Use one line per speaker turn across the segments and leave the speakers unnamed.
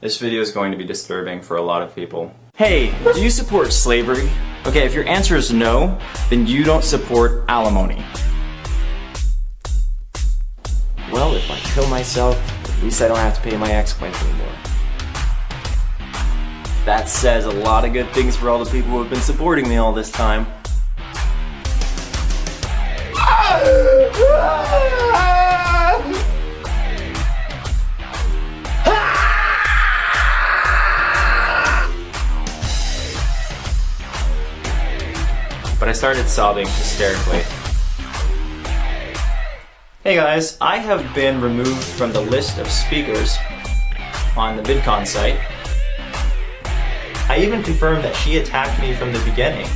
This video is going to be disturbing for a lot of people. Hey, do you support slavery? Okay, if your answer is no, then you don't support alimony.
Well, if I kill myself, at least I don't have to pay my ex-wife anymore.
That says a lot of good things for all the people who have been supporting me all this time. But I started sobbing hysterically. Hey guys, I have been removed from the list of speakers on the VidCon site. I even confirmed that she attacked me from the beginning,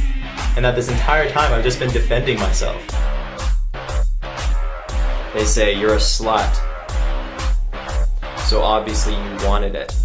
and that this entire time I've just been defending myself. They say you're a slut, so obviously you wanted it.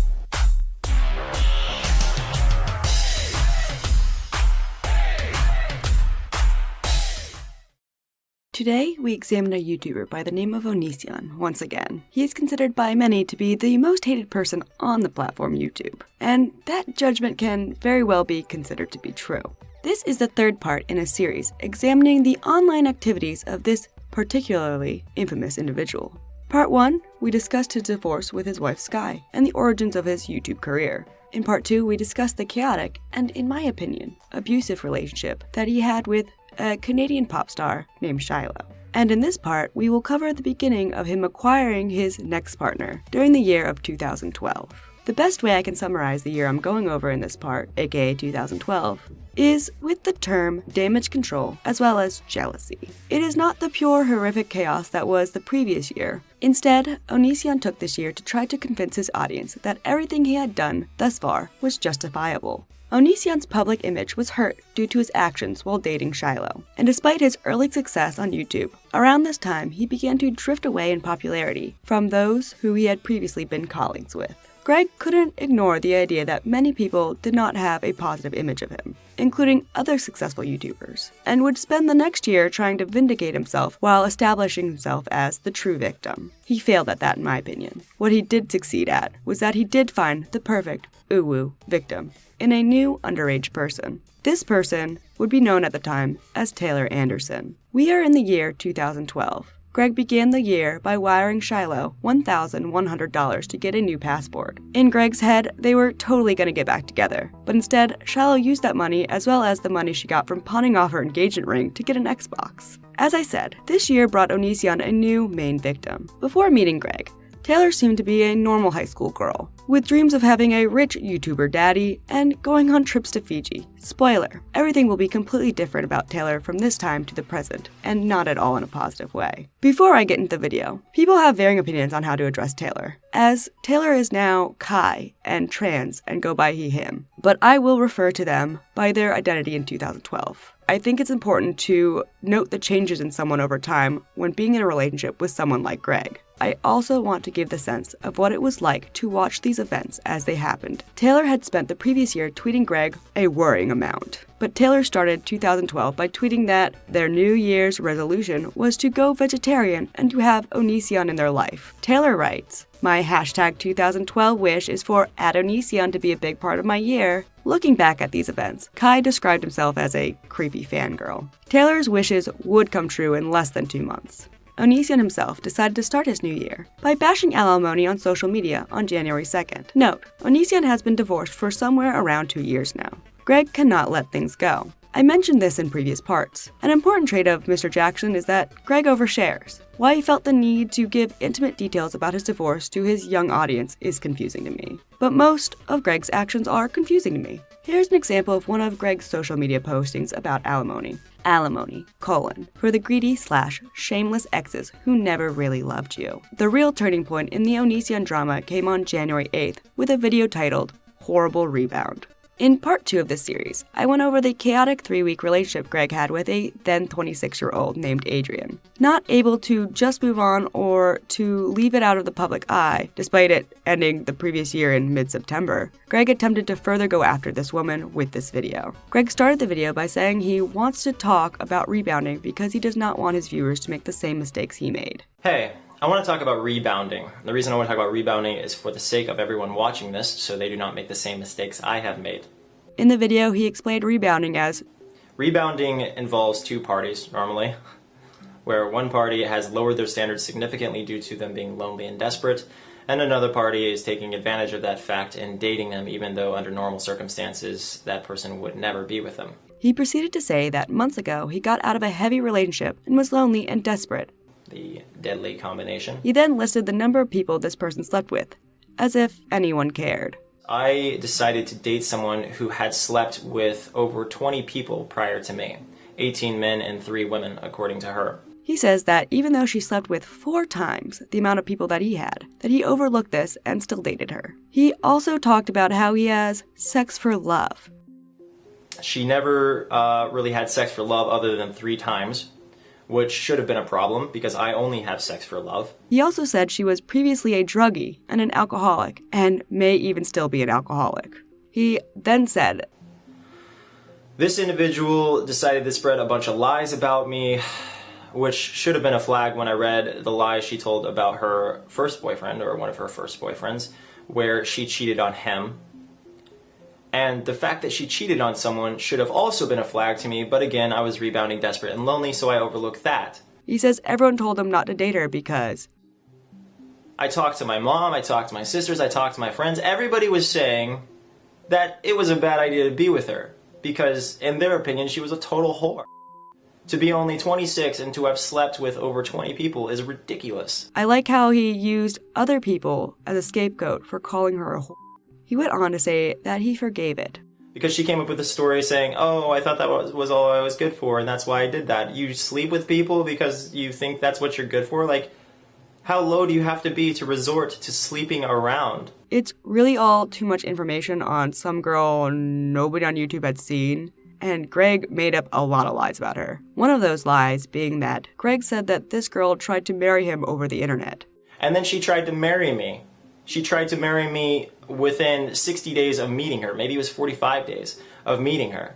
Today, we examine a YouTuber by the name of Onision once again. He is considered by many to be the most hated person on the platform YouTube, and that judgment can very well be considered to be true. This is the third part in a series examining the online activities of this particularly infamous individual. Part 1, we discussed his divorce with his wife Sky and the origins of his YouTube career. In Part 2, we discussed the chaotic and, in my opinion, abusive relationship that he had with a Canadian pop star named Shiloh. And in this part, we will cover the beginning of him acquiring his next partner during the year of 2012. The best way I can summarize the year I'm going over in this part, aka 2012, is with the term damage control as well as jealousy. It is not the pure horrific chaos that was the previous year. Instead, Onision took this year to try to convince his audience that everything he had done thus far was justifiable. Onision's public image was hurt due to his actions while dating Shiloh, and despite his early success on YouTube, around this time he began to drift away in popularity from those who he had previously been colleagues with. Greg couldn't ignore the idea that many people did not have a positive image of him, including other successful YouTubers, and would spend the next year trying to vindicate himself while establishing himself as the true victim. He failed at that, in my opinion. What he did succeed at was that he did find the perfect uwu victim in a new underage person. This person would be known at the time as Taylor Anderson. We are in the year 2012. Greg began the year by wiring Shiloh $1,100 to get a new passport. In Greg's head, they were totally gonna get back together, but instead, Shiloh used that money as well as the money she got from pawning off her engagement ring to get an Xbox. As I said, this year brought Onision a new main victim. Before meeting Greg, Taylor seemed to be a normal high school girl, with dreams of having a rich YouTuber daddy and going on trips to Fiji. Spoiler, everything will be completely different about Taylor from this time to the present, and not at all in a positive way. Before I get into the video, people have varying opinions on how to address Taylor, as Taylor is now Kai and trans and go by he, him, but I will refer to them by their identity in 2012. I think it's important to note the changes in someone over time when being in a relationship with someone like Greg. I also want to give the sense of what it was like to watch these events as they happened. Taylor had spent the previous year tweeting Greg a worrying amount, but Taylor started 2012 by tweeting that their New Year's resolution was to go vegetarian and to have Onision in their life. Taylor writes, "My hashtag 2012 wish is for @Onision to be a big part of my year." Looking back at these events, Kai described himself as a creepy fangirl. Taylor's wishes would come true in less than 2 months. Onision himself decided to start his new year by bashing Alimony on social media on January 2nd. Note, Onision has been divorced for somewhere around 2 years now. Greg cannot let things go. I mentioned this in previous parts. An important trait of Mr. Jackson is that Greg overshares. Why he felt the need to give intimate details about his divorce to his young audience is confusing to me. But most of Greg's actions are confusing to me. Here's an example of one of Greg's social media postings about alimony. Alimony, for the greedy/shameless exes who never really loved you. The real turning point in the Onision drama came on January 8th with a video titled, Horrible Rebound. In part 2 of this series, I went over the chaotic 3-week relationship Greg had with a then 26-year-old named Adrian. Not able to just move on or to leave it out of the public eye, despite it ending the previous year in mid-September, Greg attempted to further go after this woman with this video. Greg started the video by saying he wants to talk about rebounding because he does not want his viewers to make the same mistakes he made.
Hey, I want to talk about rebounding. The reason I want to talk about rebounding is for the sake of everyone watching this, so they do not make the same mistakes I have made.
In the video, he explained rebounding as
rebounding involves two parties, normally, where one party has lowered their standards significantly due to them being lonely and desperate, and another party is taking advantage of that fact and dating them even though under normal circumstances that person would never be with them.
He proceeded to say that months ago he got out of a heavy relationship and was lonely and desperate.
The deadly combination.
He then listed the number of people this person slept with, as if anyone cared.
I decided to date someone who had slept with over 20 people prior to me, 18 men and 3 women, according to her.
He says that even though she slept with 4 times the amount of people that he had, that he overlooked this and still dated her. He also talked about how he has sex for love.
She never really had sex for love other than 3 times, which should have been a problem because I only have sex for love.
He also said she was previously a druggie and an alcoholic, and may even still be an alcoholic. He then said,
this individual decided to spread a bunch of lies about me, which should have been a flag when I read the lies she told about her first boyfriend, or one of her first boyfriends, where she cheated on him. And the fact that she cheated on someone should have also been a flag to me, but again, I was rebounding, desperate, and lonely, so I overlooked that.
He says everyone told him not to date her because
I talked to my mom, I talked to my sisters, I talked to my friends. Everybody was saying that it was a bad idea to be with her, because in their opinion, she was a total whore. To be only 26 and to have slept with over 20 people is ridiculous.
I like how he used other people as a scapegoat for calling her a whore. He went on to say that he forgave it.
Because she came up with a story saying, oh, I thought that was all I was good for, and that's why I did that. You sleep with people because you think that's what you're good for? Like, how low do you have to be to resort to sleeping around?
It's really all too much information on some girl nobody on YouTube had seen, and Greg made up a lot of lies about her. One of those lies being that Greg said that this girl tried to marry him over the internet.
And then she tried to marry me. She tried to marry me within 60 days of meeting her. Maybe it was 45 days of meeting her.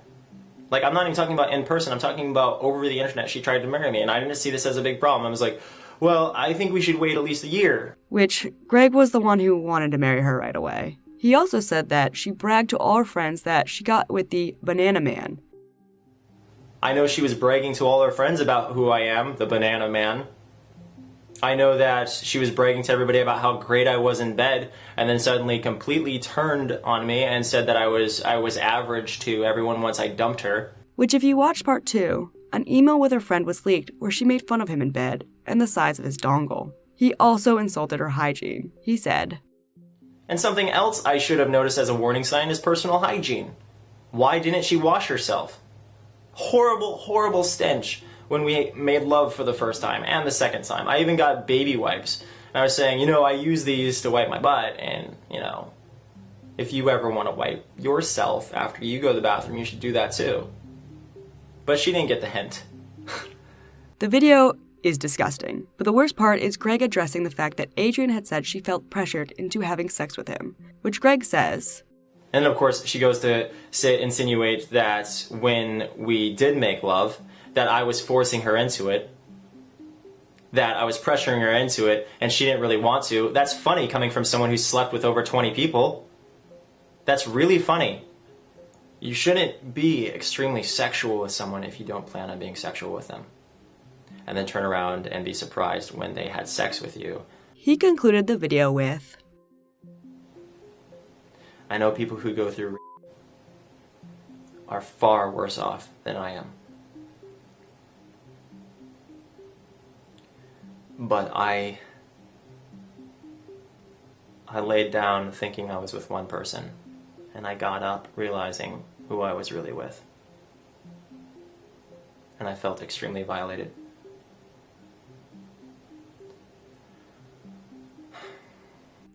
Like, I'm not even talking about in person. I'm talking about over the internet. She tried to marry me, and I didn't see this as a big problem. I was like, well, I think we should wait at least a year.
Which, Greg was the one who wanted to marry her right away. He also said that she bragged to all her friends that she got with the Banana Man.
I know she was bragging to all her friends about who I am, the Banana Man. I know that she was bragging to everybody about how great I was in bed, and then suddenly completely turned on me and said that I was average to everyone once I dumped her.
Which, if you watch part 2, an email with her friend was leaked where she made fun of him in bed and the size of his dongle. He also insulted her hygiene. He said,
and something else I should have noticed as a warning sign is personal hygiene. Why didn't she wash herself? Horrible, horrible stench when we made love for the first time and the second time. I even got baby wipes. And I was saying, I use these to wipe my butt, and, if you ever want to wipe yourself after you go to the bathroom, you should do that too. But she didn't get the hint.
The video is disgusting, but the worst part is Greg addressing the fact that Adrian had said she felt pressured into having sex with him, which Greg says.
And of course, she goes to insinuate that when we did make love, that I was forcing her into it, that I was pressuring her into it, and she didn't really want to. That's funny coming from someone who slept with over 20 people. That's really funny. You shouldn't be extremely sexual with someone if you don't plan on being sexual with them, and then turn around and be surprised when they had sex with you.
He concluded the video with,
I know people who go through are far worse off than I am. But I laid down thinking I was with one person, and I got up realizing who I was really with. And I felt extremely violated.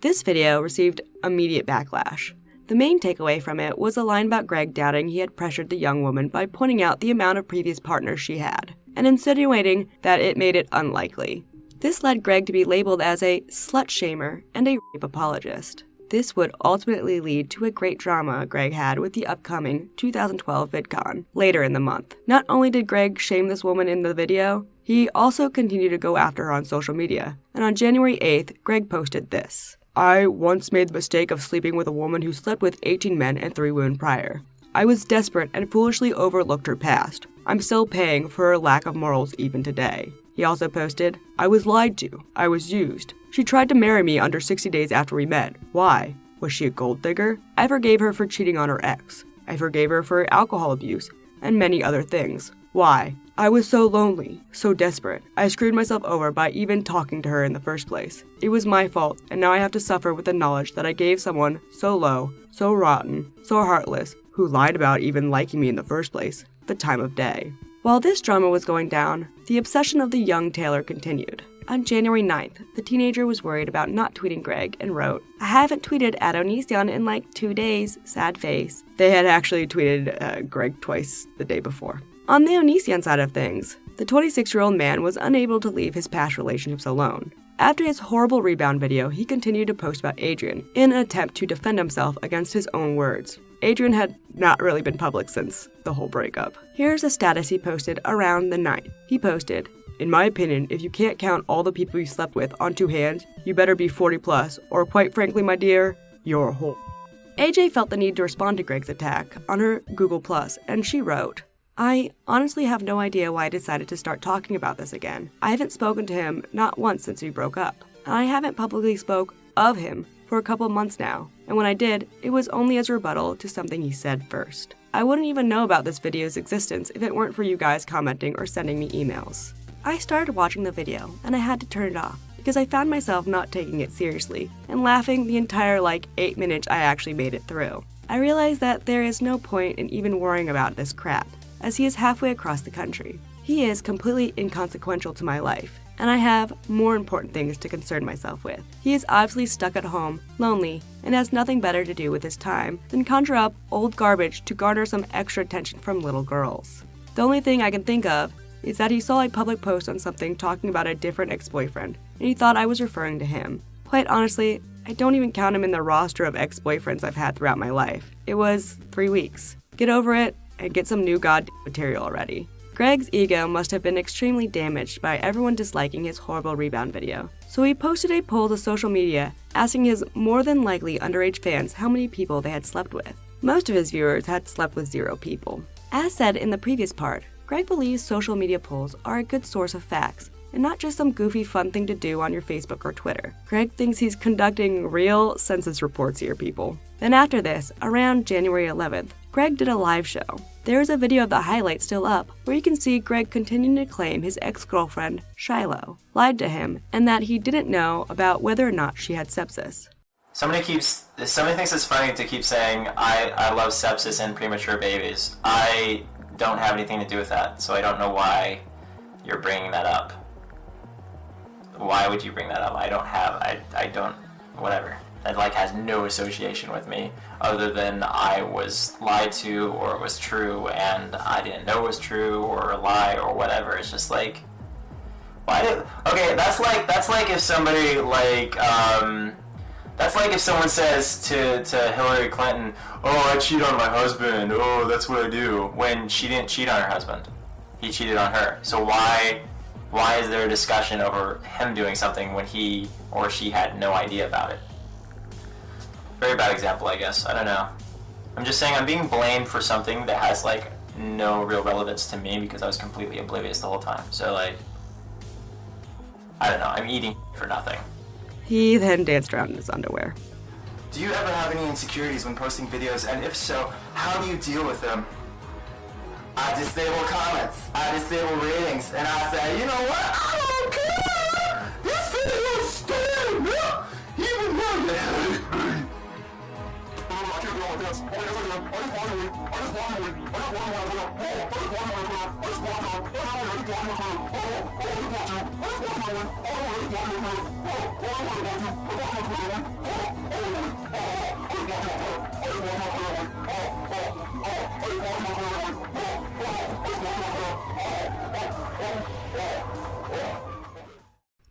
This video received immediate backlash. The main takeaway from it was a line about Greg doubting he had pressured the young woman by pointing out the amount of previous partners she had, and insinuating that it made it unlikely. This led Greg to be labeled as a slut-shamer and a rape apologist. This would ultimately lead to a great drama Greg had with the upcoming 2012 VidCon later in the month. Not only did Greg shame this woman in the video, He also continued to go after her on social media, and on January 8th, Greg posted this. I once made the mistake of sleeping with a woman who slept with 18 men and 3 women prior. I was desperate and foolishly overlooked her past. I'm still paying for her lack of morals even today. He also posted, I was lied to. I was used. She tried to marry me under 60 days after we met. Why? Was she a gold digger? I forgave her for cheating on her ex. I forgave her for alcohol abuse and many other things. Why? I was so lonely, so desperate. I screwed myself over by even talking to her in the first place. It was my fault, and now I have to suffer with the knowledge that I gave someone so low, so rotten, so heartless, who lied about even liking me in the first place, the time of day. While this drama was going down, the obsession of the young Taylor continued. On January 9th, the teenager was worried about not tweeting Greg and wrote, I haven't tweeted at Onision in like 2 days, sad face. They had actually tweeted Greg twice the day before. On the Onision side of things, the 26-year-old man was unable to leave his past relationships alone. After his horrible Rebound video, he continued to post about Adrian in an attempt to defend himself against his own words. Adrian had not really been public since the whole breakup. Here's a status he posted around the night. He posted, in my opinion, if you can't count all the people you slept with on 2 hands, you better be 40 plus, or quite frankly, my dear, you're a whore. AJ felt the need to respond to Greg's attack on her Google+, and she wrote, I honestly have no idea why I decided to start talking about this again. I haven't spoken to him not once since we broke up, and I haven't publicly spoke of him for a couple months now, and when I did, it was only as a rebuttal to something he said first. I wouldn't even know about this video's existence if it weren't for you guys commenting or sending me emails. I started watching the video, and I had to turn it off, because I found myself not taking it seriously, and laughing the entire 8 minutes I actually made it through. I realized that there is no point in even worrying about this crap, as he is halfway across the country. He is completely inconsequential to my life, and I have more important things to concern myself with. He is obviously stuck at home, lonely, and has nothing better to do with his time than conjure up old garbage to garner some extra attention from little girls. The only thing I can think of is that he saw a public post on something talking about a different ex-boyfriend, and he thought I was referring to him. Quite honestly, I don't even count him in the roster of ex-boyfriends I've had throughout my life. It was 3 weeks. Get over it, and get some new goddamn material already. Greg's ego must have been extremely damaged by everyone disliking his horrible Rebound video, so he posted a poll to social media asking his more than likely underage fans how many people they had slept with. Most of his viewers had slept with 0 people. As said in the previous part, Greg believes social media polls are a good source of facts, and not just some goofy fun thing to do on your Facebook or Twitter. Greg thinks he's conducting real census reports here, people. Then after this, around January 11th, Greg did a live show. There is a video of the highlights still up, where you can see Greg continuing to claim his ex-girlfriend, Shiloh, lied to him, and that he didn't know about whether or not she had sepsis.
Somebody thinks it's funny to keep saying, I love sepsis and premature babies. I don't have anything to do with that, so I don't know why you're bringing that up. Why would you bring that up? I don't, whatever. That has no association with me, other than I was lied to, or it was true, and I didn't know it was true, or a lie, or whatever. It's just why okay, that's like if somebody, that's like if someone says to Hillary Clinton, oh, I cheat on my husband, oh, that's what I do, when she didn't cheat on her husband. He cheated on her. So why is there a discussion over him doing something when he or she had no idea about it? Very bad example, I guess. I don't know. I'm just saying I'm being blamed for something that has, no real relevance to me because I was completely oblivious the whole time. So, I don't know. I'm eating for nothing.
He then danced around in his underwear.
Do you ever have any insecurities when posting videos, and if so, how do you deal with them? I disable comments, I disable ratings, and I say, you know what, I don't care! This video is stupid! Even though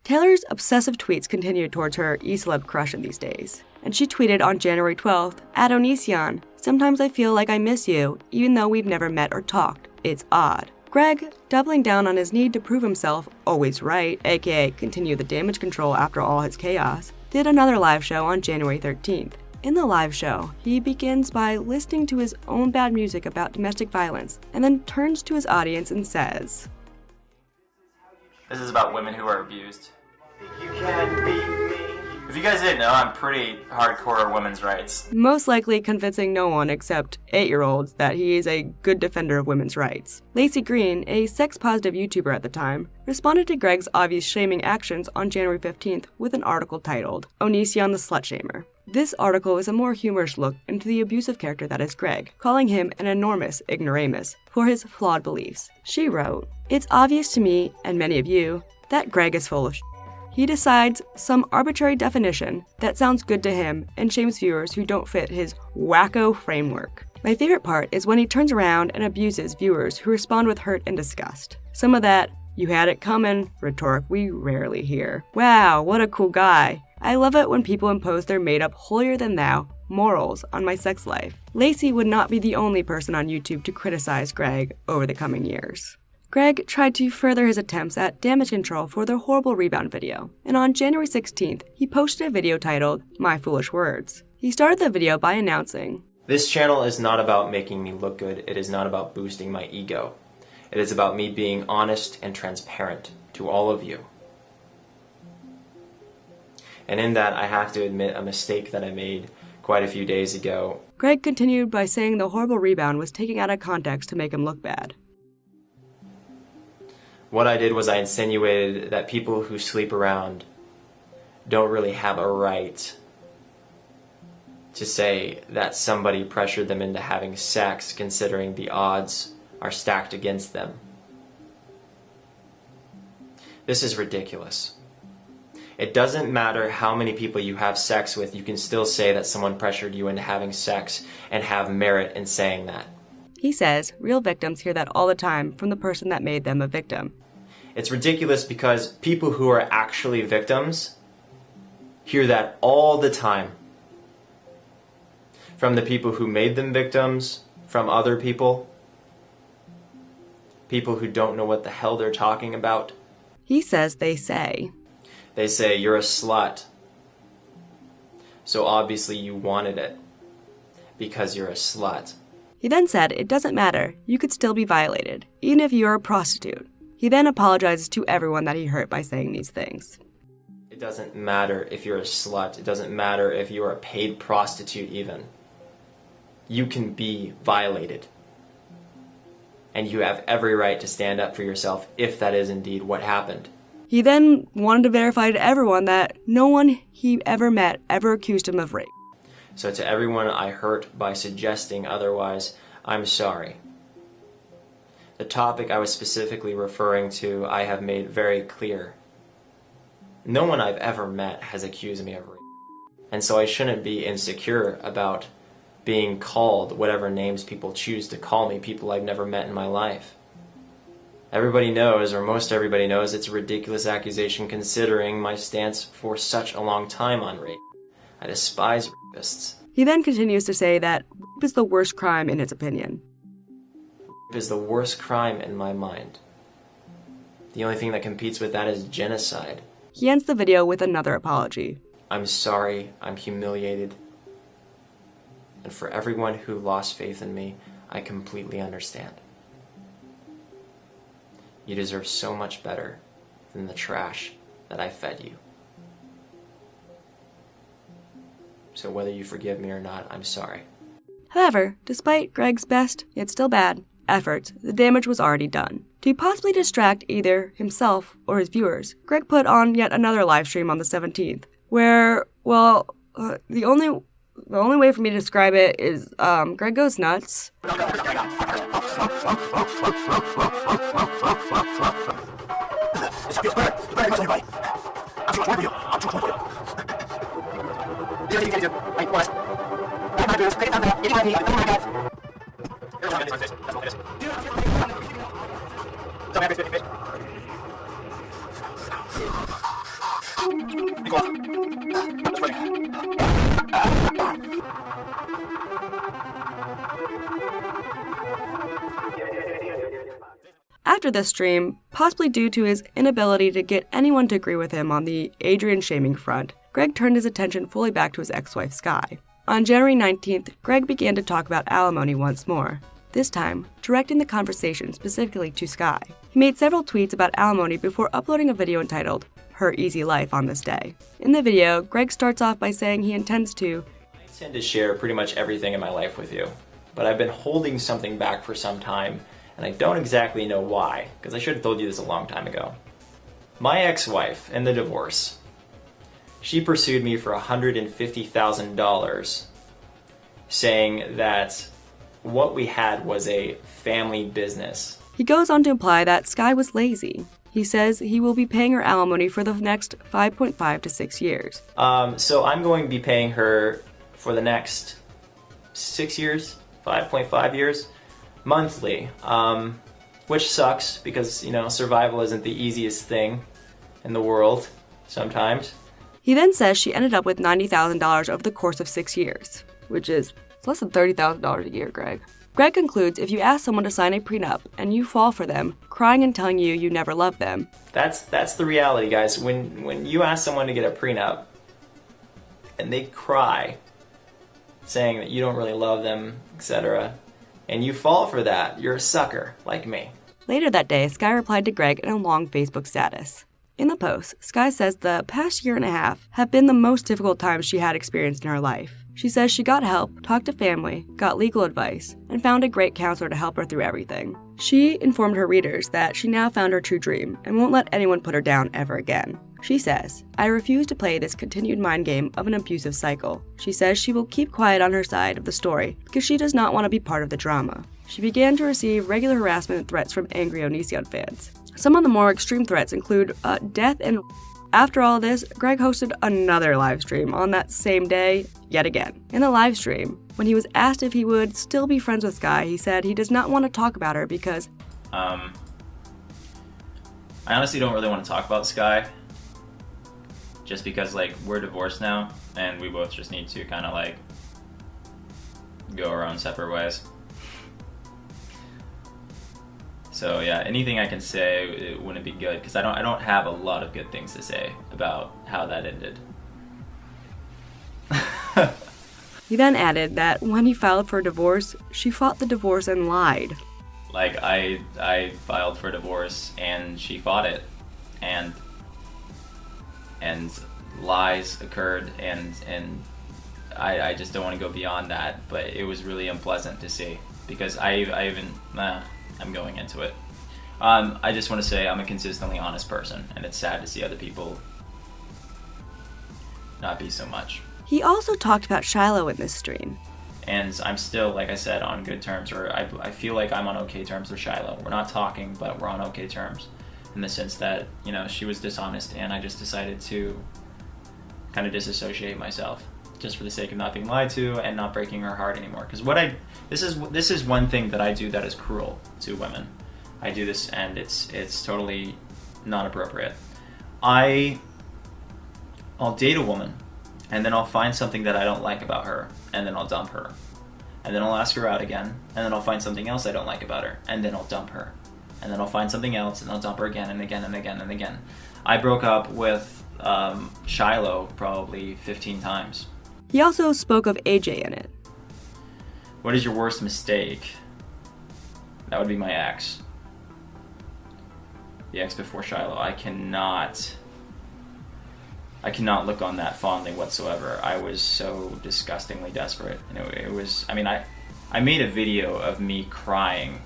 Taylor's obsessive tweets continued towards her e-celeb crush in these days, and she tweeted on January 12th, at Onision, sometimes I feel like I miss you, even though we've never met or talked. It's odd. Greg, doubling down on his need to prove himself always right, aka continue the damage control after all his chaos, did another live show on January 13th. In the live show, he begins by listening to his own bad music about domestic violence, and then turns to his audience and says,
"This is about women who are abused. You can't beat me." If you guys didn't know, I'm pretty hardcore women's rights.
Most likely convincing no one except 8-year-olds that he is a good defender of women's rights. Lacey Green, a sex-positive YouTuber at the time, responded to Greg's obvious shaming actions on January 15th with an article titled, "Onision the Slut Shamer." This article is a more humorous look into the abusive character that is Greg, calling him an enormous ignoramus for his flawed beliefs. She wrote, "It's obvious to me, and many of you, that Greg is full of shit. He decides some arbitrary definition that sounds good to him and shames viewers who don't fit his wacko framework. My favorite part is when he turns around and abuses viewers who respond with hurt and disgust. Some of that 'you had it coming' rhetoric we rarely hear. Wow, what a cool guy. I love it when people impose their made-up holier-than-thou morals on my sex life." Lacey would not be the only person on YouTube to criticize Greg over the coming years. Greg tried to further his attempts at damage control for the horrible Rebound video, and on January 16th, he posted a video titled, "My Foolish Words." He started the video by announcing,
"This channel is not about making me look good. It is not about boosting my ego. It is about me being honest and transparent to all of you." And in that, I have to admit a mistake that I made quite a few days ago.
Greg continued by saying the horrible Rebound was taken out of context to make him look bad.
What I did was I insinuated that people who sleep around don't really have a right to say that somebody pressured them into having sex, considering the odds are stacked against them. This is ridiculous. It doesn't matter how many people you have sex with, you can still say that someone pressured you into having sex and have merit in saying that.
He says real victims hear that all the time from the person that made them a victim.
It's ridiculous because people who are actually victims hear that all the time. From the people who made them victims, from other people who don't know what the hell they're talking about.
He says they say,
"You're a slut. So obviously you wanted it because you're a slut."
He then said it doesn't matter, you could still be violated, even if you're a prostitute. He then apologizes to everyone that he hurt by saying these things.
It doesn't matter if you're a slut. It doesn't matter if you're a paid prostitute even. You can be violated. And you have every right to stand up for yourself if that is indeed what happened.
He then wanted to verify to everyone that no one he ever met ever accused him of rape.
So to everyone I hurt by suggesting otherwise, I'm sorry. The topic I was specifically referring to, I have made very clear. No one I've ever met has accused me of rape. And so I shouldn't be insecure about being called whatever names people choose to call me, people I've never met in my life. Everybody knows, or most everybody knows, it's a ridiculous accusation considering my stance for such a long time on rape. I despise rapists.
He then continues to say that rape is the worst crime in his opinion.
Rape is the worst crime in my mind. The only thing that competes with that is genocide.
He ends the video with another apology.
I'm sorry, I'm humiliated. And for everyone who lost faith in me, I completely understand. You deserve so much better than the trash that I fed you. So whether you forgive me or not, I'm sorry.
However, despite Greg's best, yet still bad, efforts, the damage was already done. To possibly distract either himself or his viewers, Greg put on yet another live stream on the 17th, where, the only way for me to describe it is, Greg goes nuts. After this stream, possibly due to his inability to get anyone to agree with him on the Adrian shaming front, Greg turned his attention fully back to his ex-wife Sky. On January 19th, Greg began to talk about alimony once more, this time directing the conversation specifically to Sky. He made several tweets about alimony before uploading a video entitled, Her Easy Life on this day. In the video, Greg starts off by saying he intends to
I tend to share pretty much everything in my life with you, but I've been holding something back for some time, and I don't exactly know why, because I should have told you this a long time ago. My ex-wife, in the divorce, she pursued me for $150,000, saying that what we had was a family business.
He goes on to imply that Sky was lazy. He says he will be paying her alimony for the next 5.5 to 6 years.
So I'm going to be paying her for the next 6 years, 5.5 years, monthly, which sucks because, you know, survival isn't the easiest thing in the world sometimes.
He then says she ended up with $90,000 over the course of 6 years, which is less than $30,000 a year, Greg. Greg concludes if you ask someone to sign a prenup and you fall for them, crying and telling you you never loved them.
That's the reality, guys. When you ask someone to get a prenup and they cry, saying that you don't really love them, etc., and you fall for that, you're a sucker, like me.
Later that day, Sky replied to Greg in a long Facebook status. In the post, Sky says the past year and a half have been the most difficult times she had experienced in her life. She says she got help, talked to family, got legal advice, and found a great counselor to help her through everything. She informed her readers that she now found her true dream and won't let anyone put her down ever again. She says, I refuse to play this continued mind game of an abusive cycle. She says she will keep quiet on her side of the story because she does not want to be part of the drama. She began to receive regular harassment and threats from angry Onision fans. Some of the more extreme threats include death and... After all this, Greg hosted another live stream on that same day, yet again. In the live stream, when he was asked if he would still be friends with Sky, he said he does not want to talk about her because...
I honestly don't really want to talk about Sky. Just because, like, we're divorced now, and we both just need to kind of, like, go our own separate ways. So yeah, anything I can say, it wouldn't be good, because I don't have a lot of good things to say about how that ended.
He then added that when he filed for a divorce, she fought the divorce and lied.
Like, I filed for divorce, and she fought it, and lies occurred, and I just don't want to go beyond that, but it was really unpleasant to see, because I'm going into it. I just want to say I'm a consistently honest person, and it's sad to see other people not be so much.
He also talked about Shiloh in this stream.
And I'm still, like I said, on good terms, or I feel like I'm on okay terms with Shiloh. We're not talking, but we're on okay terms, in the sense that, you know, she was dishonest, and I just decided to kind of disassociate myself, just for the sake of not being lied to and not breaking her heart anymore. Because this is one thing that I do that is cruel to women. I do this, and it's totally not appropriate. I'll date a woman, and then I'll find something that I don't like about her, and then I'll dump her. And then I'll ask her out again, and then I'll find something else I don't like about her, and then I'll dump her. And then I'll find something else, and I'll dump her again and again and again and again. I broke up with Shiloh probably 15 times.
He also spoke of AJ in it.
What is your worst mistake? That would be my ex. The ex before Shiloh. I cannot look on that fondly whatsoever. I was so disgustingly desperate. And it was, I mean, I made a video of me crying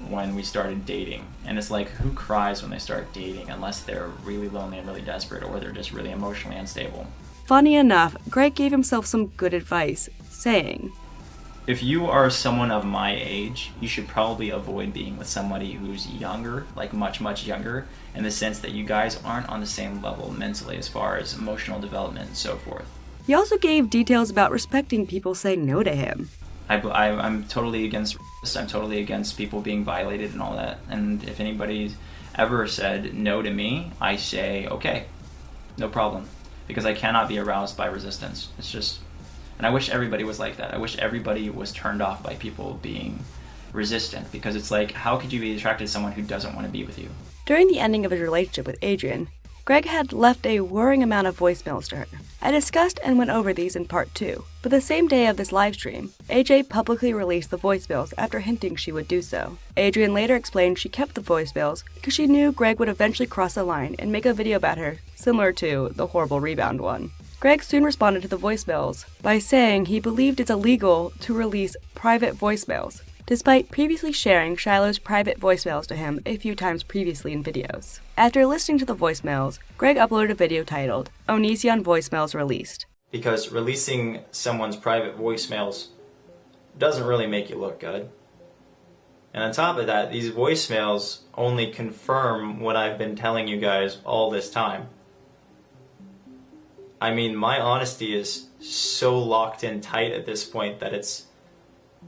when we started dating. And it's like, who cries when they start dating unless they're really lonely and really desperate, or they're just really emotionally unstable?
Funny enough, Greg gave himself some good advice, saying,
if you are someone of my age, you should probably avoid being with somebody who's younger, like much, much younger, in the sense that you guys aren't on the same level mentally as far as emotional development and so forth.
He also gave details about respecting people saying no to him.
I'm totally against this. I'm totally against people being violated and all that. And if anybody's ever said no to me, I say, okay, no problem. Because I cannot be aroused by resistance. It's just, and I wish everybody was like that. I wish everybody was turned off by people being resistant, because it's like, how could you be attracted to someone who doesn't want to be with you?
During the ending of his relationship with Adrian, Greg had left a worrying amount of voicemails to her. I discussed and went over these in part 2, but the same day of this livestream, AJ publicly released the voicemails after hinting she would do so. Adrian later explained she kept the voicemails because she knew Greg would eventually cross the line and make a video about her, similar to the horrible Rebound one. Greg soon responded to the voicemails by saying he believed it's illegal to release private voicemails, despite previously sharing Shiloh's private voicemails to him a few times previously in videos. After listening to the voicemails, Greg uploaded a video titled, Onision Voicemails Released.
Because releasing someone's private voicemails doesn't really make you look good. And on top of that, these voicemails only confirm what I've been telling you guys all this time. I mean, my honesty is so locked in tight at this point that it's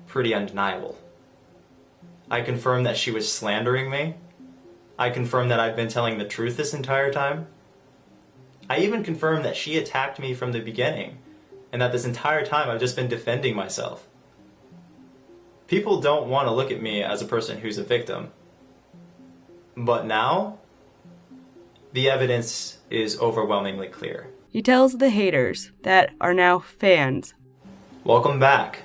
pretty undeniable. I confirm that she was slandering me. I confirm that I've been telling the truth this entire time. I even confirm that she attacked me from the beginning, and that this entire time I've just been defending myself. People don't want to look at me as a person who's a victim. But now, the evidence is overwhelmingly clear.
He tells the haters that are now fans.
Welcome back.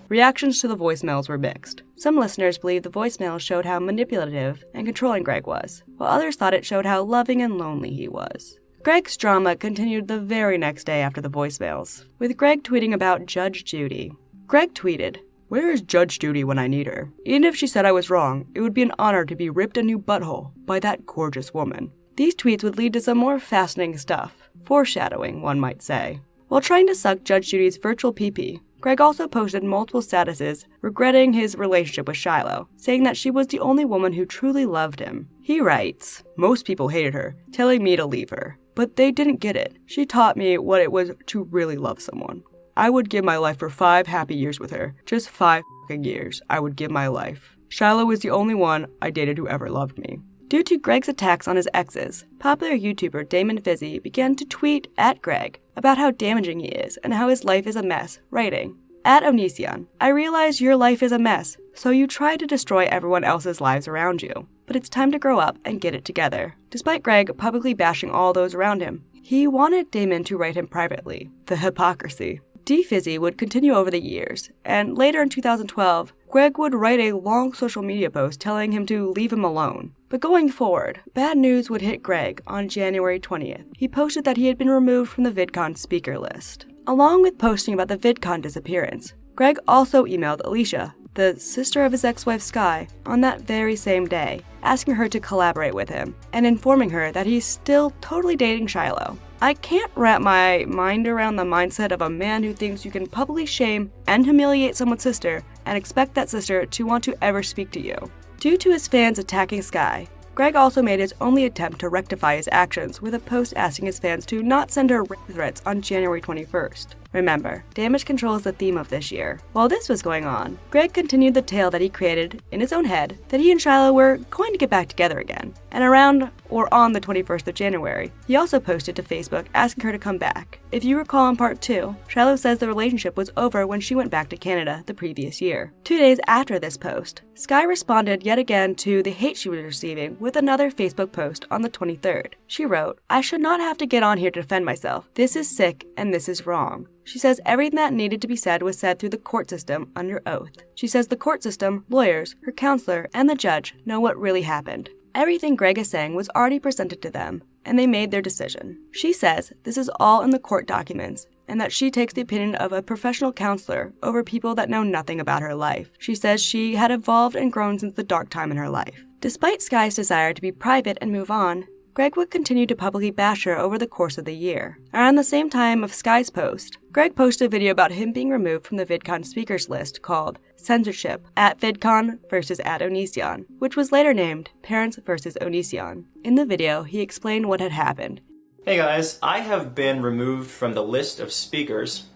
Reactions to the voicemails were mixed. Some listeners believed the voicemails showed how manipulative and controlling Greg was, while others thought it showed how loving and lonely he was. Greg's drama continued the very next day after the voicemails, with Greg tweeting about Judge Judy. Greg tweeted, "Where is Judge Judy when I need her? Even if she said I was wrong, it would be an honor to be ripped a new butthole by that gorgeous woman." These tweets would lead to some more fascinating stuff, foreshadowing, one might say. While trying to suck Judge Judy's virtual pee-pee, Greg also posted multiple statuses regretting his relationship with Shiloh, saying that she was the only woman who truly loved him. He writes, "Most people hated her, telling me to leave her. But they didn't get it. She taught me what it was to really love someone. I would give my life for 5 happy years with her. Just 5 fucking years. I would give my life. Shiloh was the only one I dated who ever loved me." Due to Greg's attacks on his exes, popular YouTuber Damon Fizzy began to tweet at Greg about how damaging he is and how his life is a mess, writing, "At Onision, I realize your life is a mess, so you try to destroy everyone else's lives around you. But it's time to grow up and get it together." Despite Greg publicly bashing all those around him, he wanted Damon to write him privately. The hypocrisy. D-Fizzy would continue over the years, and later in 2012, Greg would write a long social media post telling him to leave him alone. But going forward, bad news would hit Greg on January 20th. He posted that he had been removed from the VidCon speaker list. Along with posting about the VidCon disappearance, Greg also emailed Alicia, the sister of his ex-wife Sky, on that very same day, asking her to collaborate with him, and informing her that he's still totally dating Shiloh. I can't wrap my mind around the mindset of a man who thinks you can publicly shame and humiliate someone's sister and expect that sister to want to ever speak to you. Due to his fans attacking Sky, Greg also made his only attempt to rectify his actions with a post asking his fans to not send her rape threats on January 21st. Remember, damage control is the theme of this year. While this was going on, Greg continued the tale that he created in his own head that he and Shiloh were going to get back together again. And around or on the 21st of January, he also posted to Facebook asking her to come back. If you recall in part 2, Shiloh says the relationship was over when she went back to Canada the previous year. 2 days after this post, Sky responded yet again to the hate she was receiving with another Facebook post on the 23rd. She wrote, "I should not have to get on here to defend myself. This is sick and this is wrong." She says everything that needed to be said was said through the court system under oath. She says the court system, lawyers, her counselor, and the judge know what really happened. Everything Greg is saying was already presented to them, and they made their decision. She says this is all in the court documents, and that she takes the opinion of a professional counselor over people that know nothing about her life. She says she had evolved and grown since the dark time in her life. Despite Sky's desire to be private and move on, Greg would continue to publicly bash her over the course of the year. Around the same time of Sky's post, Greg posted a video about him being removed from the VidCon speakers list called Censorship at VidCon vs. at Onision, which was later named Parents vs. Onision. In the video, he explained what had happened.
Hey guys, I have been removed from the list of speakers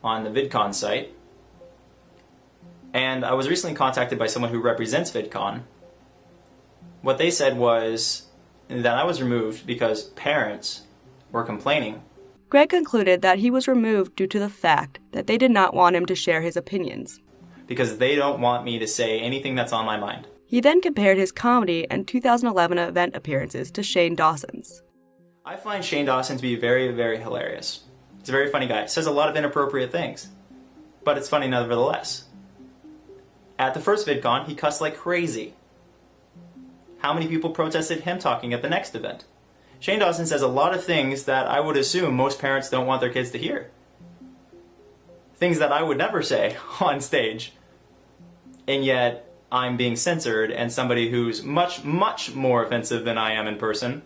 on the VidCon site, and I was recently contacted by someone who represents VidCon. What they said was that I was removed because parents were complaining.
Greg concluded that he was removed due to the fact that they did not want him to share his opinions.
because they don't want me to say anything that's on my mind.
He then compared his comedy and 2011 event appearances to Shane Dawson's.
I find Shane Dawson to be very, very hilarious. He's a very funny guy. Says a lot of inappropriate things, but it's funny nevertheless. At the first VidCon, he cussed like crazy. How many people protested him talking at the next event? Shane Dawson says a lot of things that I would assume most parents don't want their kids to hear. Things that I would never say on stage. And yet, I'm being censored, and somebody who's much, much more offensive than I am in person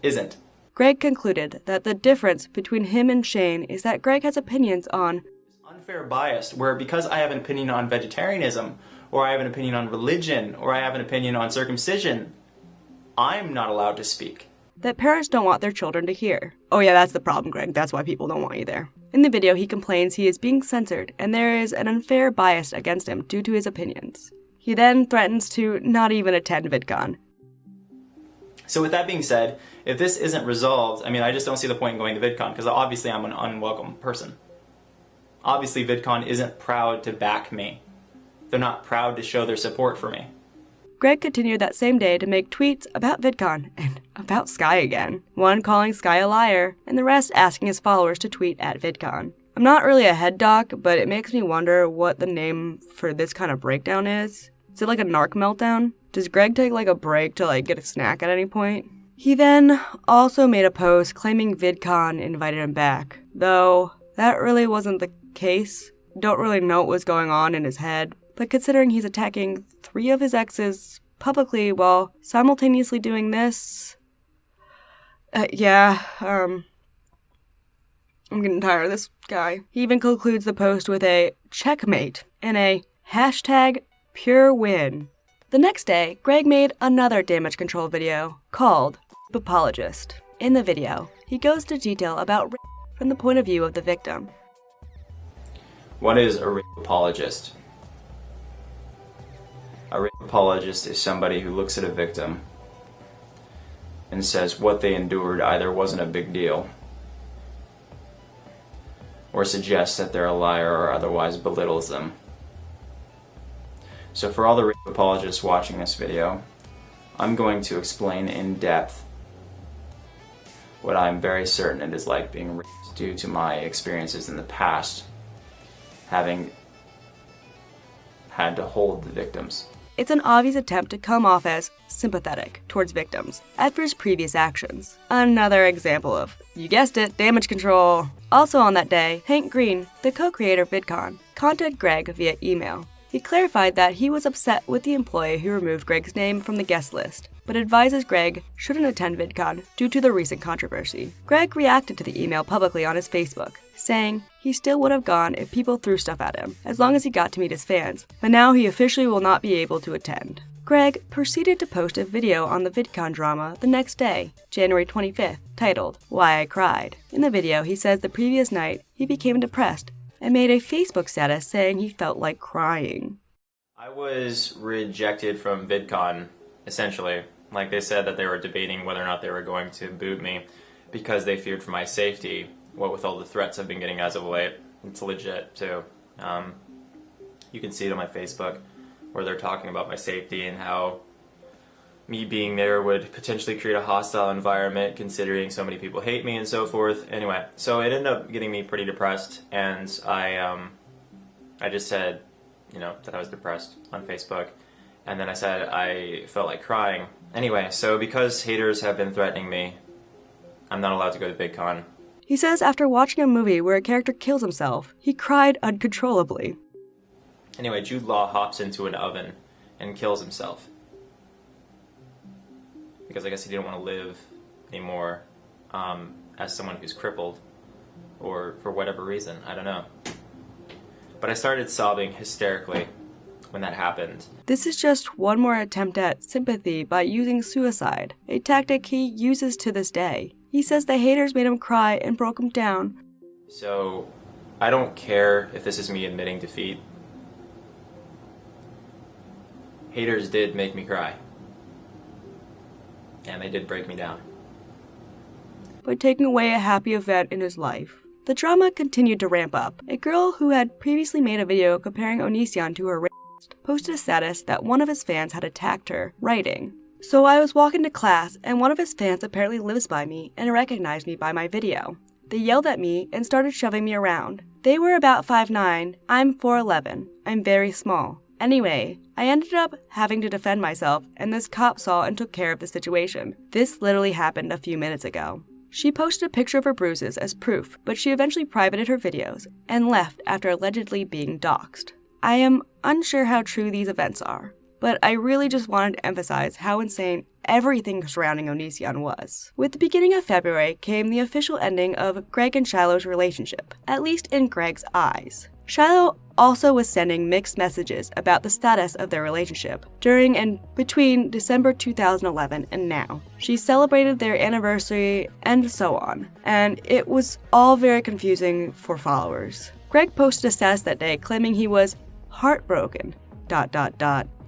isn't.
Greg concluded that the difference between him and Shane is that Greg has opinions on
Unfair bias, where because I have an opinion on vegetarianism, or I have an opinion on religion, or I have an opinion on circumcision, I'm not allowed to speak.
that parents don't want their children to hear. Oh yeah, that's the problem, Greg. That's why people don't want you there. In the video, he complains he is being censored and there is an unfair bias against him due to his opinions. He then threatens to not even attend VidCon.
So with that being said, if this isn't resolved, I just don't see the point in going to VidCon, because obviously I'm an unwelcome person. Obviously VidCon isn't proud to back me. They're not proud to show their support for me.
Greg continued that same day to make tweets about VidCon and about Sky again. One calling Sky a liar, and the rest asking his followers to tweet at VidCon. I'm not really a head doc, but it makes me wonder what the name for this kind of breakdown is. Is it like a narc meltdown? Does Greg take like a break to get a snack at any point? He then also made a post claiming VidCon invited him back, though that really wasn't the case. Don't really know what was going on in his head, but considering he's attacking 3 of his exes publicly while simultaneously doing this, I'm getting tired of this guy. He even concludes the post with a checkmate and a hashtag pure win. The next day, Greg made another damage control video called Apologist. In the video, he goes to detail about rape from the point of view of the victim.
What is a rape apologist? A rape apologist is somebody who looks at a victim and says what they endured either wasn't a big deal, or suggests that they're a liar or otherwise belittles them. So for all the rape apologists watching this video, I'm going to explain in depth what I'm very certain it is like being raped due to my experiences in the past, having had to hold the victims.
It's an obvious attempt to come off as sympathetic towards victims after his previous actions. Another example of, you guessed it, damage control. Also on that day, Hank Green, the co-creator of VidCon, contacted Greg via email. He clarified that he was upset with the employee who removed Greg's name from the guest list, but advises Greg shouldn't attend VidCon due to the recent controversy. Greg reacted to the email publicly on his Facebook, saying he still would have gone if people threw stuff at him, as long as he got to meet his fans, but now he officially will not be able to attend. Greg proceeded to post a video on the VidCon drama the next day, January 25th, titled, Why I Cried. In the video, he says the previous night, he became depressed and made a Facebook status saying he felt like crying.
I was rejected from VidCon, essentially. Like, they said that they were debating whether or not they were going to boot me because they feared for my safety. What with all the threats I've been getting as of late, it's legit too. You can see it on my Facebook where they're talking about my safety and how me being there would potentially create a hostile environment considering so many people hate me and so forth. Anyway, so it ended up getting me pretty depressed, and I just said, that I was depressed on Facebook, and then I said I felt like crying. Anyway, so because haters have been threatening me, I'm not allowed to go to VidCon.
He says after watching a movie where a character kills himself, he cried uncontrollably.
Anyway, Jude Law hops into an oven and kills himself. Because I guess he didn't want to live anymore as someone who's crippled, or for whatever reason, I don't know. But I started sobbing hysterically when that happened.
This is just one more attempt at sympathy by using suicide, a tactic he uses to this day. He says the haters made him cry and broke him down.
So, I don't care if this is me admitting defeat. Haters did make me cry. And they did break me down.
By taking away a happy event in his life. the drama continued to ramp up. A girl who had previously made a video comparing Onision to her rapist posted a status that one of his fans had attacked her, writing, "So I was walking to class and one of his fans apparently lives by me and recognized me by my video. They yelled at me and started shoving me around. They were about 5'9", I'm 4'11", I'm very small. Anyway, I ended up having to defend myself and this cop saw and took care of the situation. This literally happened a few minutes ago." She posted a picture of her bruises as proof, but she eventually privated her videos and left after allegedly being doxxed. I am unsure how true these events are, but I really just wanted to emphasize how insane everything surrounding Onision was. With the beginning of February came the official ending of Greg and Shiloh's relationship, at least in Greg's eyes. Shiloh also was sending mixed messages about the status of their relationship during and between December 2011 and now. She celebrated their anniversary and so on, and it was all very confusing for followers. Greg posted a status that day claiming he was heartbroken, ...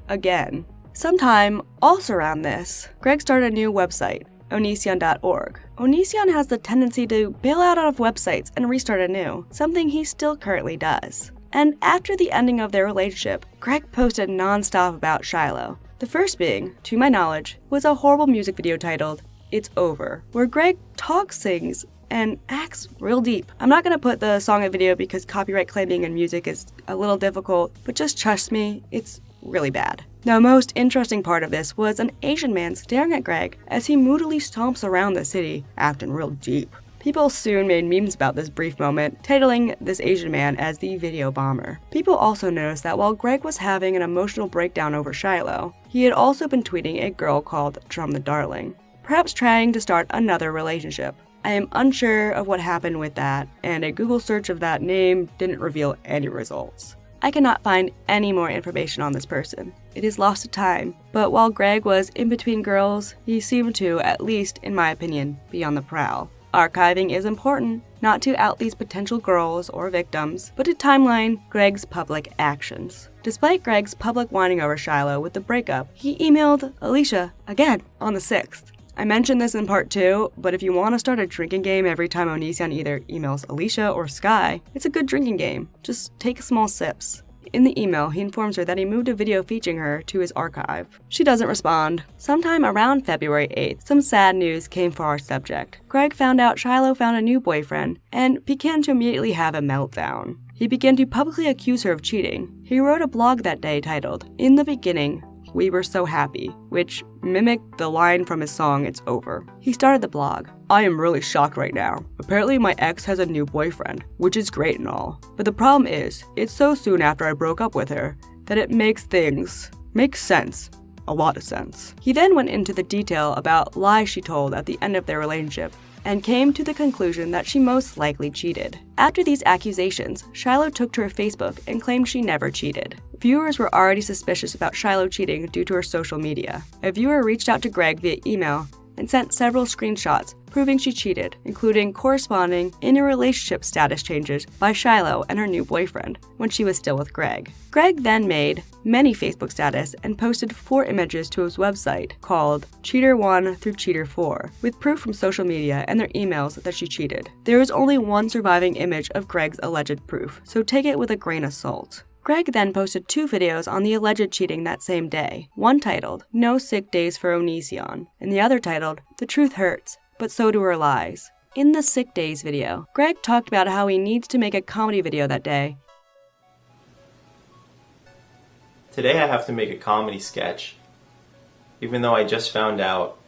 again. Sometime also around this, Greg started a new website, Onision.org. Onision has the tendency to bail out of websites and restart anew, something he still currently does. And after the ending of their relationship, Greg posted non-stop about Shiloh. The first being, to my knowledge, was a horrible music video titled, "It's Over," where Greg talks, sings, and acts real deep. I'm not gonna put the song in video because copyright claiming in music is a little difficult, but just trust me, it's really bad. The most interesting part of this was an Asian man staring at Greg as he moodily stomps around the city, acting real deep. People soon made memes about this brief moment, titling this Asian man as the video bomber. People also noticed that while Greg was having an emotional breakdown over Shiloh, he had also been tweeting a girl called Drum the Darling, perhaps trying to start another relationship. I am unsure of what happened with that, and a Google search of that name didn't reveal any results. I cannot find any more information on this person. It is lost to time, but while Greg was in between girls, he seemed to, at least in my opinion, be on the prowl. Archiving is important, not to out these potential girls or victims, but to timeline Greg's public actions. Despite Greg's public whining over Shiloh with the breakup, he emailed Alicia again on the 6th. I mentioned this in part 2, but if you want to start a drinking game every time Onision either emails Alicia or Sky, it's a good drinking game. Just take small sips. In the email, he informs her that he moved a video featuring her to his archive. She doesn't respond. Sometime around February 8th, some sad news came for our subject. Greg found out Shiloh found a new boyfriend and began to immediately have a meltdown. He began to publicly accuse her of cheating. He wrote a blog that day titled, "In the Beginning, We Were So Happy," which mimicked the line from his song It's Over. He started the blog, "I am really shocked right now. Apparently my ex has a new boyfriend, which is great and all. But the problem is, it's so soon after I broke up with her that it makes things make sense. A lot of sense." He then went into the detail about lies she told at the end of their relationship and came to the conclusion that she most likely cheated. After these accusations, Shiloh took to her Facebook and claimed she never cheated. Viewers were already suspicious about Shiloh cheating due to her social media. A viewer reached out to Greg via email and sent several screenshots proving she cheated, including corresponding in-a-relationship status changes by Shiloh and her new boyfriend when she was still with Greg. Greg then made many Facebook status and posted 4 images to his website called Cheater 1 through Cheater 4, with proof from social media and their emails that she cheated. There is only one surviving image of Greg's alleged proof, so take it with a grain of salt. Greg then posted 2 videos on the alleged cheating that same day, one titled, "No Sick Days for Onision," and the other titled, "The Truth Hurts, but So Do Her Lies." In the Sick Days video, Greg talked about how he needs to make a comedy video that day.
Today I have to make a comedy sketch, even though I just found out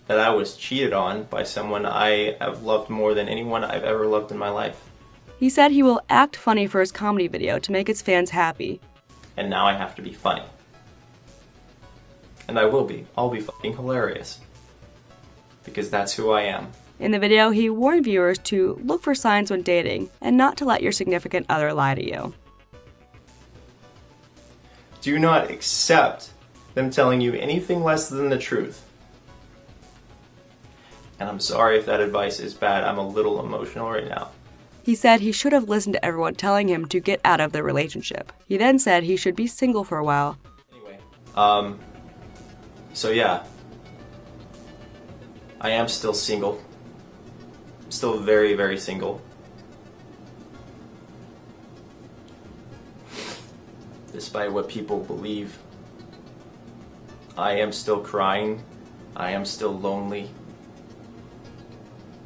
that I was cheated on by someone I have loved more than anyone I've ever loved in my life.
He said he will act funny for his comedy video to make his fans happy.
And now I have to be funny. And I will be. I'll be fucking hilarious. Because that's who I am.
In the video, he warned viewers to look for signs when dating and not to let your significant other lie to you.
Do not accept them telling you anything less than the truth. And I'm sorry if that advice is bad. I'm a little emotional right now.
He said he should have listened to everyone telling him to get out of the relationship. He then said he should be single for a while.
Anyway, so yeah. I am still single. still very, very single. Despite what people believe, I am still crying. I am still lonely.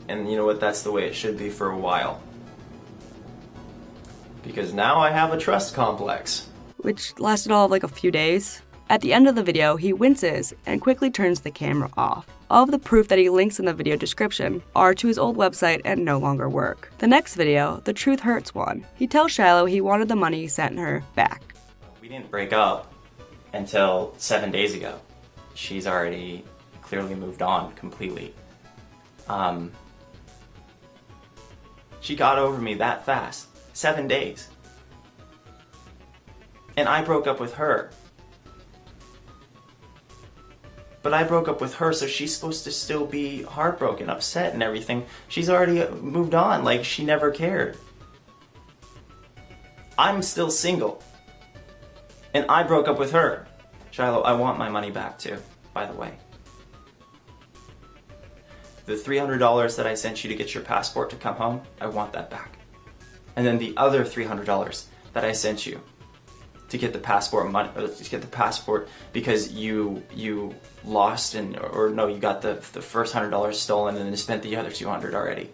And you know what? That's the way it should be for a while. Because now I have a trust complex.
Which lasted all of like a few days. At the end of the video, he winces and quickly turns the camera off. All of the proof that he links in the video description are to his old website and no longer work. The next video, the Truth Hurts one, he tells Shiloh he wanted the money he sent her back.
We didn't break up until 7 days ago. She's already clearly moved on completely. She got over me that fast. 7 days. And I broke up with her. But I broke up with her, so she's supposed to still be heartbroken, upset and everything. She's already moved on, like she never cared. I'm still single. And I broke up with her. Shiloh, I want my money back too, by the way. The $300 that I sent you to get your passport to come home, I want that back. And then the other $300 that I sent you to get the passport money, or to get the passport because you lost you got the first $100 stolen and then spent the other $200 already.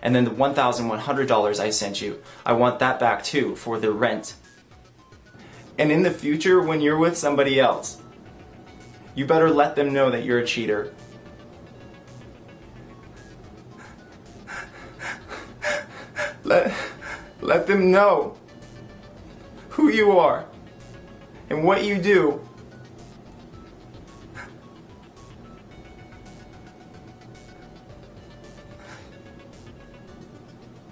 And then the $1,100 I sent you, I want that back too for the rent. And in the future, when you're with somebody else, you better let them know that you're a cheater. Let them know who you are and what you do.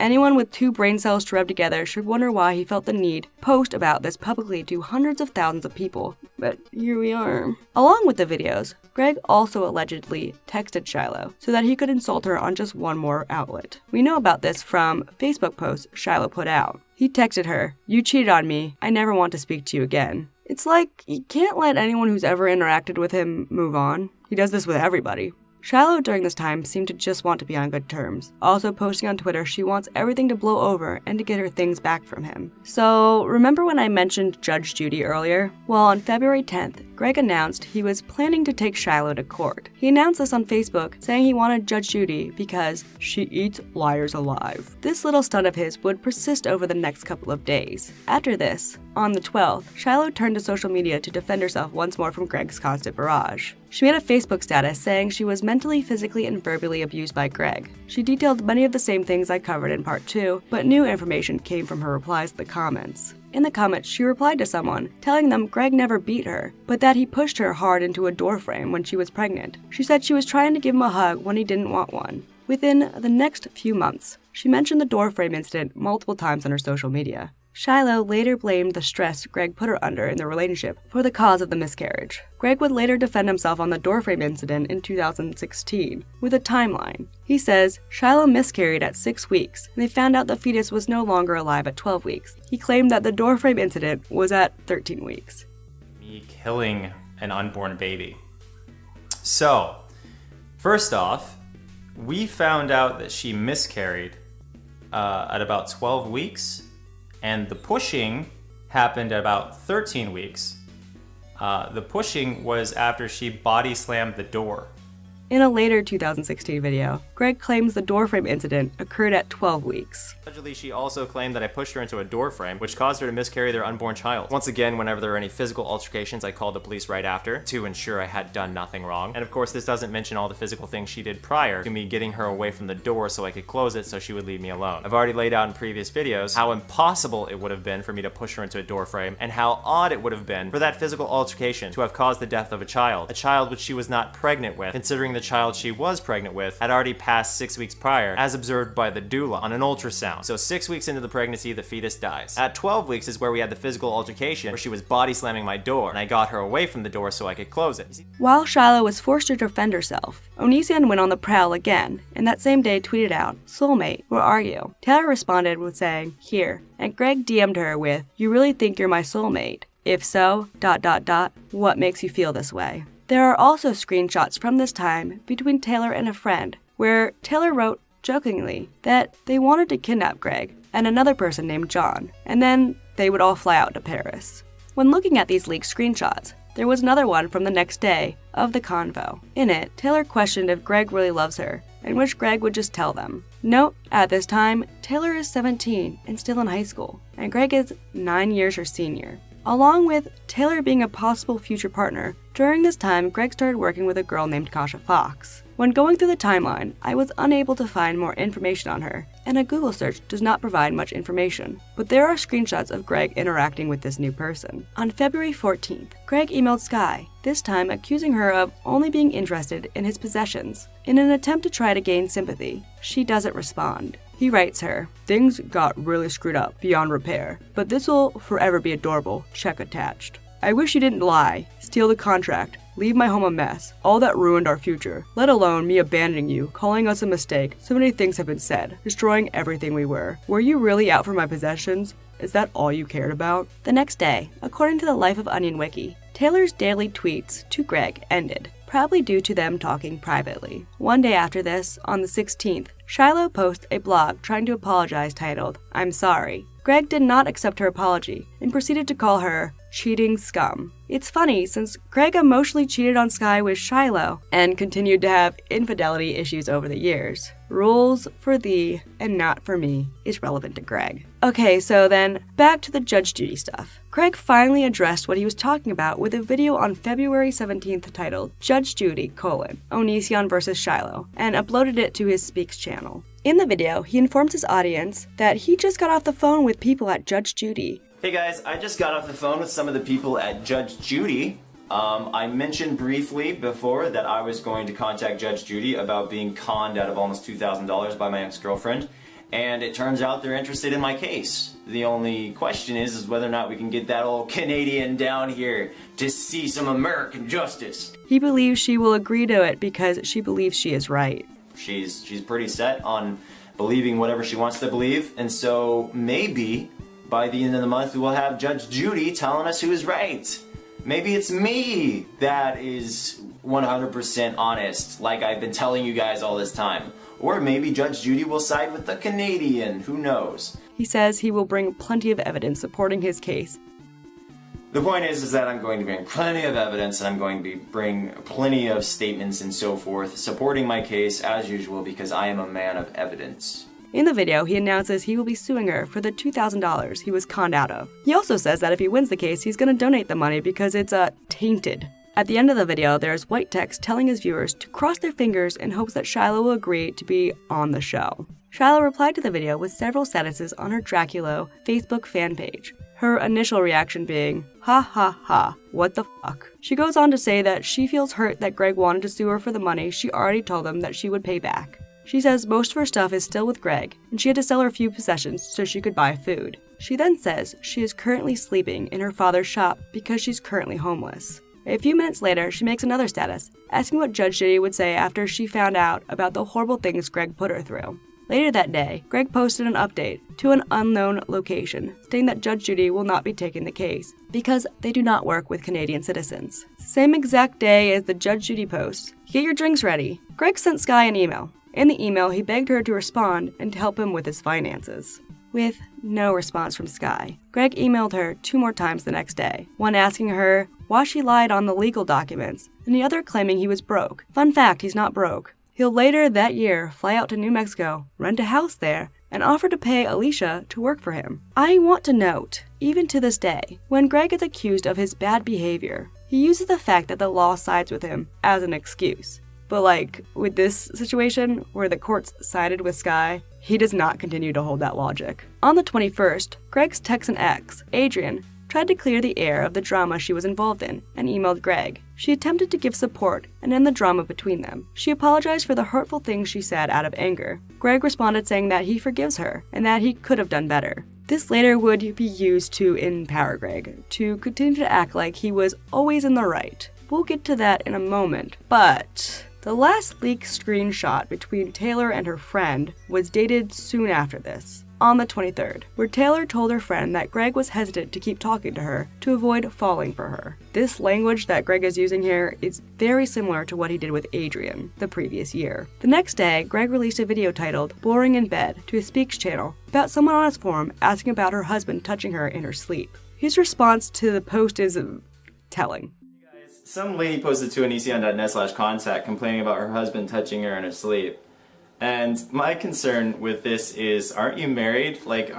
Anyone with two brain cells to rub together should wonder why he felt the need to post about this publicly to hundreds of thousands of people. But here we are. Along with the videos, Greg also allegedly texted Shiloh so that he could insult her on just one more outlet. We know about this from Facebook posts Shiloh put out. He texted her, "You cheated on me. I never want to speak to you again." It's like, you can't let anyone who's ever interacted with him move on. He does this with everybody. Shiloh during this time seemed to just want to be on good terms, also posting on Twitter she wants everything to blow over and to get her things back from him. So, remember when I mentioned Judge Judy earlier? Well, on February 10th, Greg announced he was planning to take Shiloh to court. He announced this on Facebook, saying he wanted Judge Judy because she eats liars alive. This little stunt of his would persist over the next couple of days. After this, on the 12th, Shiloh turned to social media to defend herself once more from Greg's constant barrage. She made a Facebook status saying she was mentally, physically, and verbally abused by Greg. She detailed many of the same things I covered in part 2, but new information came from her replies to the comments. In the comments, she replied to someone, telling them Greg never beat her, but that he pushed her hard into a doorframe when she was pregnant. She said she was trying to give him a hug when he didn't want one. Within the next few months, she mentioned the doorframe incident multiple times on her social media. Shiloh later blamed the stress Greg put her under in their relationship for the cause of the miscarriage. Greg would later defend himself on the doorframe incident in 2016, with a timeline. He says Shiloh miscarried at 6 weeks, and they found out the fetus was no longer alive at 12 weeks. He claimed that the doorframe incident was at 13 weeks.
Me killing an unborn baby. So, first off, we found out that she miscarried at about 12 weeks. And the pushing happened at about 13 weeks. The pushing was after she body slammed the door.
In a later 2016 video, Greg claims the doorframe incident occurred at 12 weeks.
Allegedly, she also claimed that I pushed her into a doorframe, which caused her to miscarry their unborn child. Once again, whenever there were any physical altercations, I called the police right after to ensure I had done nothing wrong. And of course, this doesn't mention all the physical things she did prior to me getting her away from the door so I could close it so she would leave me alone. I've already laid out in previous videos how impossible it would have been for me to push her into a doorframe and how odd it would have been for that physical altercation to have caused the death of a child which she was not pregnant with, considering the child she was pregnant with had already passed 6 weeks prior, as observed by the doula on an ultrasound. So 6 weeks into the pregnancy, the fetus dies. At 12 weeks is where we had the physical altercation, where she was body slamming my door, and I got her away from the door so I could close it.
While Shiloh was forced to defend herself, Onision went on the prowl again, and that same day tweeted out, "Soulmate, where are you?" Taylor responded with saying, "Here," and Greg DM'd her with, "You really think you're my soulmate? If so, ... what makes you feel this way?" There are also screenshots from this time between Taylor and a friend, where Taylor wrote, jokingly, that they wanted to kidnap Greg and another person named John, and then they would all fly out to Paris. When looking at these leaked screenshots, there was another one from the next day of the convo. In it, Taylor questioned if Greg really loves her, and wished Greg would just tell them. Note, at this time, Taylor is 17 and still in high school, and Greg is 9 years her senior. Along with Taylor being a possible future partner, during this time, Greg started working with a girl named Kasha Fox. When going through the timeline, I was unable to find more information on her, and a Google search does not provide much information. But there are screenshots of Greg interacting with this new person. On February 14th, Greg emailed Sky, this time accusing her of only being interested in his possessions. In an attempt to try to gain sympathy, she doesn't respond. He writes her, "Things got really screwed up beyond repair, but this'll forever be adorable, check attached. I wish you didn't lie, steal the contract, leave my home a mess, all that ruined our future, let alone me abandoning you, calling us a mistake, so many things have been said, destroying everything we were. Were you really out for my possessions? Is that all you cared about?" The next day, according to the Life of Onion wiki, Taylor's daily tweets to Greg ended, probably due to them talking privately. One day after this, on the 16th, Shiloh posts a blog trying to apologize titled, "I'm sorry." Greg did not accept her apology and proceeded to call her cheating scum. It's funny since Greg emotionally cheated on Sky with Shiloh and continued to have infidelity issues over the years. Rules for thee and not for me is relevant to Greg. Okay, so then back to the Judge Judy stuff. Greg finally addressed what he was talking about with a video on February 17th titled Judge Judy, Onision vs. Shiloh, and uploaded it to his Speaks channel. In the video, he informs his audience that he just got off the phone with people at Judge Judy.
Hey guys, I just got off the phone with some of the people at Judge Judy. I mentioned briefly before that I was going to contact Judge Judy about being conned out of almost $2,000 by my ex-girlfriend, and it turns out they're interested in my case. The only question is whether or not we can get that old Canadian down here to see some American justice.
He believes she will agree to it because she believes she is right.
She's pretty set on believing whatever she wants to believe, and so maybe by the end of the month we will have Judge Judy telling us who is right. Maybe it's me that is 100% honest, like I've been telling you guys all this time. Or maybe Judge Judy will side with the Canadian, who knows?
He says he will bring plenty of evidence supporting his case.
The point is that I'm going to bring plenty of evidence, and I'm going to bring plenty of statements and so forth, supporting my case as usual because I am a man of evidence.
In the video, he announces he will be suing her for the $2,000 he was conned out of. He also says that if he wins the case, he's going to donate the money because it's tainted. At the end of the video, there's white text telling his viewers to cross their fingers in hopes that Shiloh will agree to be on the show. Shiloh replied to the video with several statuses on her Draculo Facebook fan page. Her initial reaction being, "Ha ha ha, what the fuck?" She goes on to say that she feels hurt that Greg wanted to sue her for the money she already told him that she would pay back. She says most of her stuff is still with Greg, and she had to sell her few possessions so she could buy food. She then says she is currently sleeping in her father's shop because she's currently homeless. A few minutes later, she makes another status, asking what Judge Judy would say after she found out about the horrible things Greg put her through. Later that day, Greg posted an update to an unknown location, stating that Judge Judy will not be taking the case, because they do not work with Canadian citizens. Same exact day as the Judge Judy post, "Get your drinks ready." Greg sent Sky an email. In the email, he begged her to respond and to help him with his finances. With no response from Sky, Greg emailed her 2 more times the next day, one asking her why she lied on the legal documents, and the other claiming he was broke. Fun fact, he's not broke. He'll later that year fly out to New Mexico, rent a house there, and offer to pay Alicia to work for him. I want to note, even to this day, when Greg is accused of his bad behavior, he uses the fact that the law sides with him as an excuse. But with this situation, where the courts sided with Sky, he does not continue to hold that logic. On the 21st, Greg's Texan ex, Adrian, tried to clear the air of the drama she was involved in and emailed Greg. She attempted to give support and end the drama between them. She apologized for the hurtful things she said out of anger. Greg responded saying that he forgives her and that he could have done better. This later would be used to empower Greg, to continue to act like he was always in the right. We'll get to that in a moment, but the last leaked screenshot between Taylor and her friend was dated soon after this. on the 23rd, where Taylor told her friend that Greg was hesitant to keep talking to her to avoid falling for her. This language that Greg is using here is very similar to what he did with Adrian the previous year. The next day, Greg released a video titled Boring in Bed to his Speaks channel about someone on his forum asking about her husband touching her in her sleep. His response to the post is telling.
Some lady posted to onision.net/contact complaining about her husband touching her in her sleep. And my concern with this is, aren't you married? Like,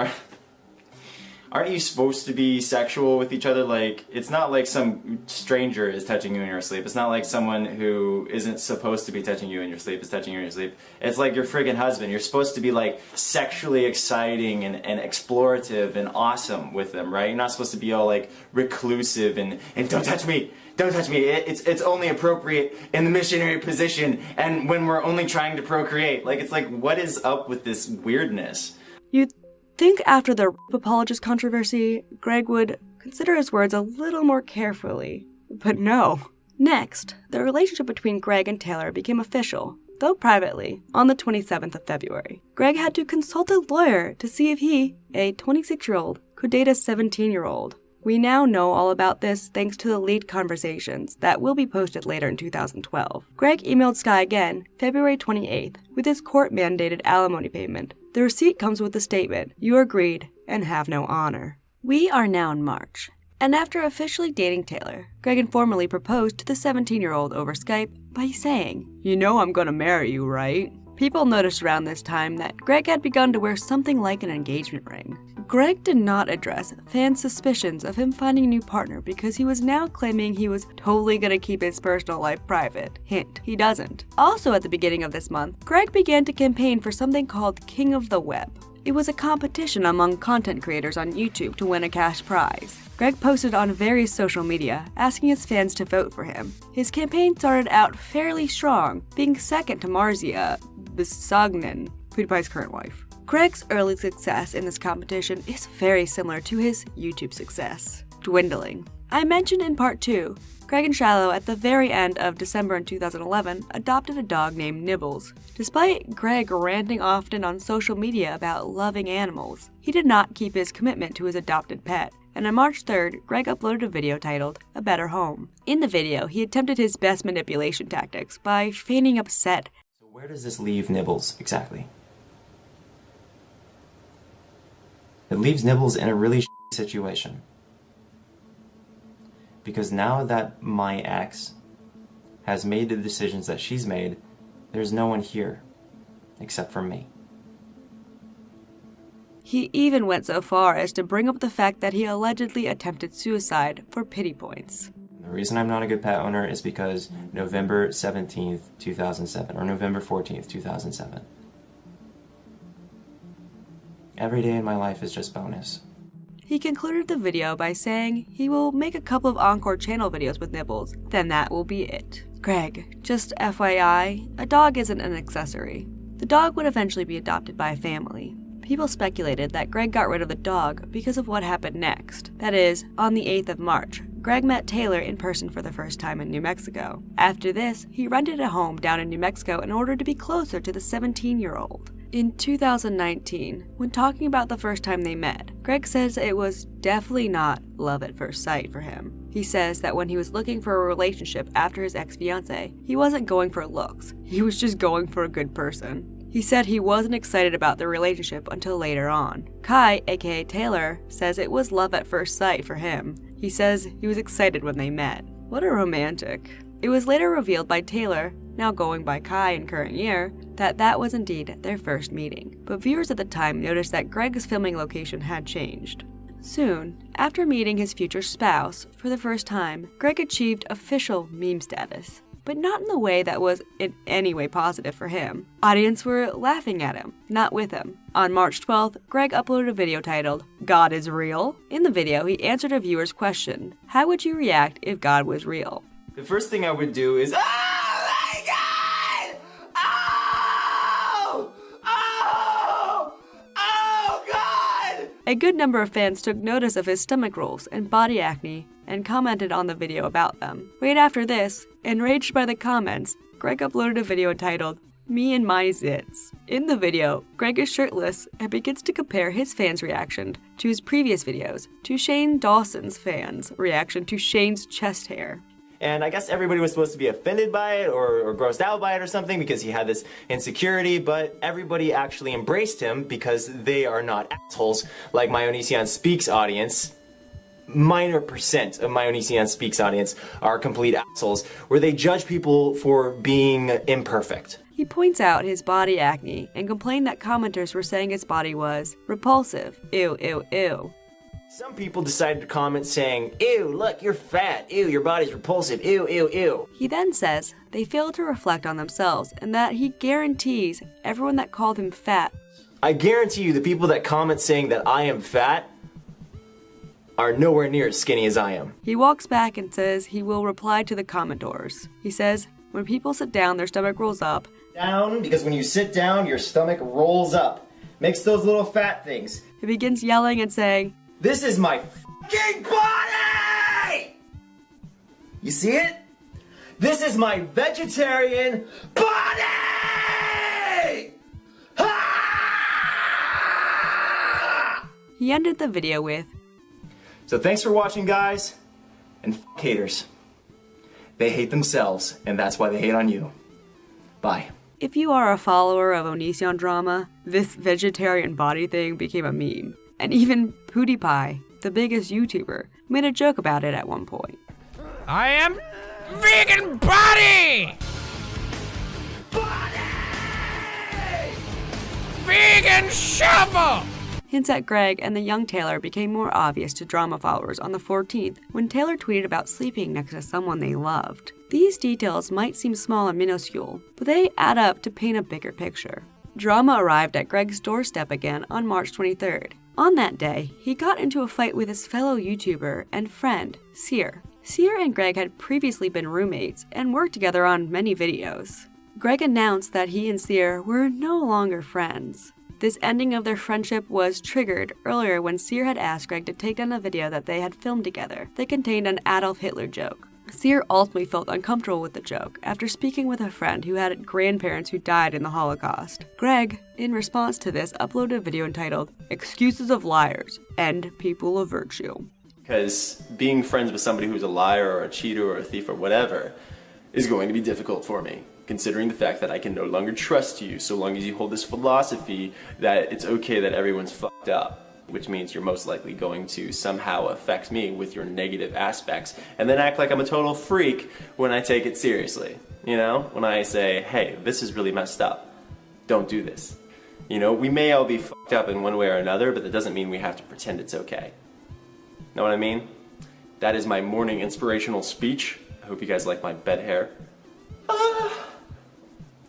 aren't you supposed to be sexual with each other? Like, it's not like some stranger is touching you in your sleep. It's not like someone who isn't supposed to be touching you in your sleep is touching you in your sleep. It's like your friggin' husband. You're supposed to be like sexually exciting and explorative and awesome with them, right? You're not supposed to be all like reclusive and don't touch me. Don't touch me. It's only appropriate in the missionary position and when we're only trying to procreate. Like, it's like, what is up with this weirdness?
You'd think after the apologist controversy, Greg would consider his words a little more carefully, but no. Next, the relationship between Greg and Taylor became official, though privately, on the 27th of February. Greg had to consult a lawyer to see if he, a 26-year-old, could date a 17-year-old. We now know all about this thanks to the leaked conversations that will be posted later in 2012. Greg emailed Sky again, February 28th, with his court-mandated alimony payment. The receipt comes with the statement, "You agreed and have no honor." We are now in March, and after officially dating Taylor, Greg informally proposed to the 17-year-old over Skype by saying, "You know I'm gonna marry you, right?" People noticed around this time that Greg had begun to wear something like an engagement ring. Greg did not address fans' suspicions of him finding a new partner because he was now claiming he was totally gonna keep his personal life private. Hint, he doesn't. Also at the beginning of this month, Greg began to campaign for something called King of the Web. It was a competition among content creators on YouTube to win a cash prize. Greg posted on various social media, asking his fans to vote for him. His campaign started out fairly strong, being second to Marzia Bisognin, PewDiePie's current wife. Greg's early success in this competition is very similar to his YouTube success, dwindling. I mentioned in part 2, Greg and Shiloh at the very end of December in 2011 adopted a dog named Nibbles. Despite Greg ranting often on social media about loving animals, he did not keep his commitment to his adopted pet. And on March 3rd, Greg uploaded a video titled, A Better Home. In the video, he attempted his best manipulation tactics by feigning upset.
So where does this leave Nibbles, exactly? It leaves Nibbles in a really situation. Because now that my ex has made the decisions that she's made, there's no one here except for me.
He even went so far as to bring up the fact that he allegedly attempted suicide for pity points.
The reason I'm not a good pet owner is because November 17th, 2007, or November 14th, 2007. Every day in my life is just bonus.
He concluded the video by saying he will make a couple of Encore channel videos with Nibbles, then that will be it. Greg, just FYI, a dog isn't an accessory. The dog would eventually be adopted by a family. People speculated that Greg got rid of the dog because of what happened next. That is, on the 8th of March, Greg met Taylor in person for the first time in New Mexico. After this, he rented a home down in New Mexico in order to be closer to the 17-year-old. In 2019, when talking about the first time they met, Greg says it was definitely not love at first sight for him. He says that when he was looking for a relationship after his ex-fiancée, he wasn't going for looks, he was just going for a good person. He said he wasn't excited about the relationship until later on. Kai, aka Taylor, says it was love at first sight for him. He says he was excited when they met. What a romantic. It was later revealed by Taylor, now going by Kai in current year, that was indeed their first meeting. But viewers at the time noticed that Greg's filming location had changed. Soon, after meeting his future spouse for the first time, Greg achieved official meme status. But not in the way that was in any way positive for him. Audience were laughing at him, not with him. On March 12th, Greg uploaded a video titled, God is Real? In the video, he answered a viewer's question, how would you react if God was real?
The first thing I would do is, oh my God! Oh! Oh! Oh God!
A good number of fans took notice of his stomach rolls and body acne and commented on the video about them. Right after this, enraged by the comments, Greg uploaded a video titled, Me and my zits. In the video, Greg is shirtless and begins to compare his fans' reaction to his previous videos to Shane Dawson's fans' reaction to Shane's chest hair.
And I guess everybody was supposed to be offended by it or grossed out by it or something because he had this insecurity, but everybody actually embraced him because they are not assholes like my Onision Speaks audience. Minor percent of my Onision Speaks audience are complete assholes, where they judge people for being imperfect.
He points out his body acne and complained that commenters were saying his body was repulsive. Ew, ew, ew.
Some people decided to comment saying, ew, look, you're fat. Ew, your body's repulsive. Ew, ew, ew.
He then says they failed to reflect on themselves and that he guarantees everyone that called him fat.
I guarantee you the people that comment saying that I am fat are nowhere near as skinny as I am.
He walks back and says he will reply to the commentors. He says when people sit down, their stomach rolls up.
Down, because when you sit down, your stomach rolls up. Makes those little fat things.
He begins yelling and saying,
This is my fucking body! You see it? This is my vegetarian body! Ah!
He ended the video with,
So thanks for watching, guys, and haters. They hate themselves, and that's why they hate on you. Bye.
if you are a follower of Onision drama, this vegetarian body thing became a meme. And even PewDiePie, the biggest YouTuber, made a joke about it at one point.
I am vegan body! Vegan shovel!
Hints at Greg and the young Taylor became more obvious to drama followers on the 14th when Taylor tweeted about sleeping next to someone they loved. These details might seem small and minuscule, but they add up to paint a bigger picture. Drama arrived at Greg's doorstep again on March 23rd. On that day, he got into a fight with his fellow YouTuber and friend, Sear. Sear and Greg had previously been roommates and worked together on many videos. Greg announced that he and Sear were no longer friends. This ending of their friendship was triggered earlier when Sear had asked Greg to take down a video that they had filmed together that contained an Adolf Hitler joke. Sear ultimately felt uncomfortable with the joke after speaking with a friend who had grandparents who died in the Holocaust. Greg, in response to this, uploaded a video entitled, "Excuses of Liars and People of Virtue."
Because being friends with somebody who's a liar or a cheater or a thief or whatever is going to be difficult for me, considering the fact that I can no longer trust you so long as you hold this philosophy that it's okay that everyone's fucked up, which means you're most likely going to somehow affect me with your negative aspects and then act like I'm a total freak when I take it seriously. You know, when I say, hey, this is really messed up. Don't do this. You know, we may all be fucked up in one way or another, but that doesn't mean we have to pretend it's okay. Know what I mean? That is my morning inspirational speech. I hope you guys like my bed hair.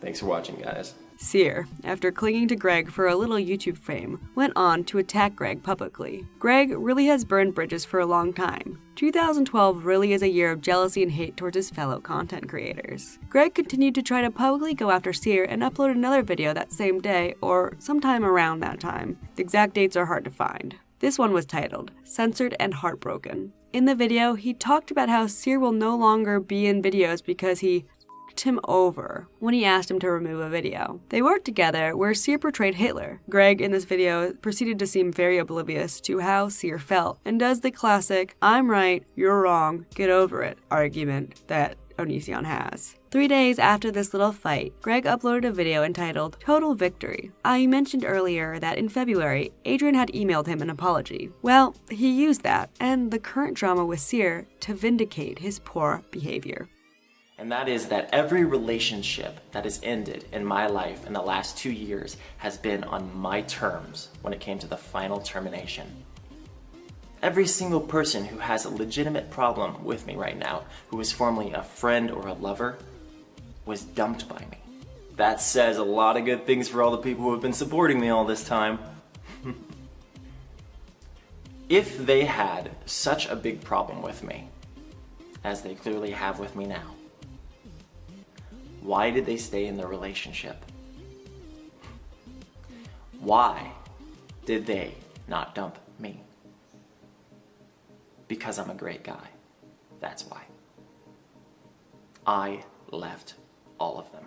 Thanks for watching, guys.
Sear, after clinging to Greg for a little YouTube fame, went on to attack Greg publicly. Greg really has burned bridges for a long time. 2012 really is a year of jealousy and hate towards his fellow content creators. Greg continued to try to publicly go after Sear and upload another video that same day, or sometime around that time. The exact dates are hard to find. This one was titled, "Censored and Heartbroken." In the video, he talked about how Sear will no longer be in videos because he him over when he asked him to remove a video. They worked together where Sear portrayed Hitler. Greg in this video proceeded to seem very oblivious to how Sear felt and does the classic "I'm right, you're wrong, get over it" argument that Onision has. 3 days after this little fight, Greg uploaded a video entitled "Total Victory." I mentioned earlier that in February, Adrian had emailed him an apology. Well, he used that and the current drama with Sear to vindicate his poor behavior.
And that is that every relationship that has ended in my life in the last 2 years has been on my terms when it came to the final termination. Every single person who has a legitimate problem with me right now, who was formerly a friend or a lover, was dumped by me. That says a lot of good things for all the people who have been supporting me all this time. If they had such a big problem with me, as they clearly have with me now, why did they stay in the relationship? Why did they not dump me? Because I'm a great guy. That's why. I left all of them.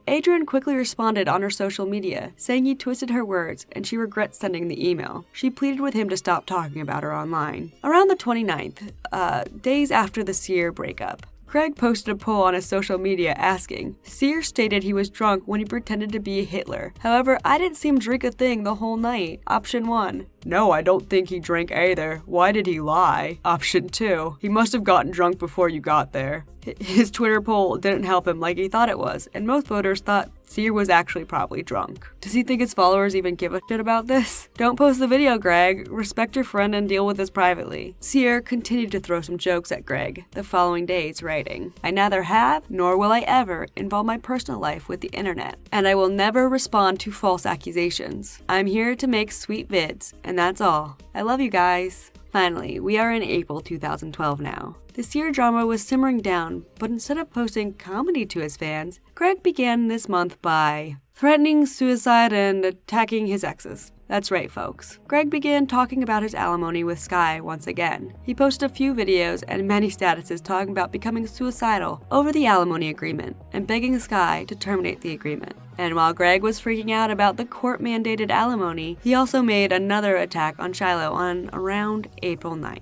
Adrian quickly responded on her social media, saying he twisted her words and she regrets sending the email. She pleaded with him to stop talking about her online. Around the 29th, days after the Sear breakup, Greg posted a poll on his social media asking, Sear stated he was drunk when he pretended to be Hitler. However, I didn't see him drink a thing the whole night. Option 1. No, I don't think he drank either. Why did he lie? Option 2. He must have gotten drunk before you got there. His Twitter poll didn't help him like he thought it was, and most voters thought Sear was actually probably drunk. Does he think his followers even give a shit about this? Don't post the video, Greg. Respect your friend and deal with this privately. Sear continued to throw some jokes at Greg the following days, writing, I neither have, nor will I ever, involve my personal life with the internet, and I will never respond to false accusations. I'm here to make sweet vids, and that's all. I love you guys. Finally, we are in April 2012 now. The Sear drama was simmering down, but instead of posting comedy to his fans, Greg began this month by threatening suicide and attacking his exes. That's right, folks. Greg began talking about his alimony with Sky once again. He posted a few videos and many statuses talking about becoming suicidal over the alimony agreement and begging Sky to terminate the agreement. And while Greg was freaking out about the court-mandated alimony, he also made another attack on Shiloh on around April 9th.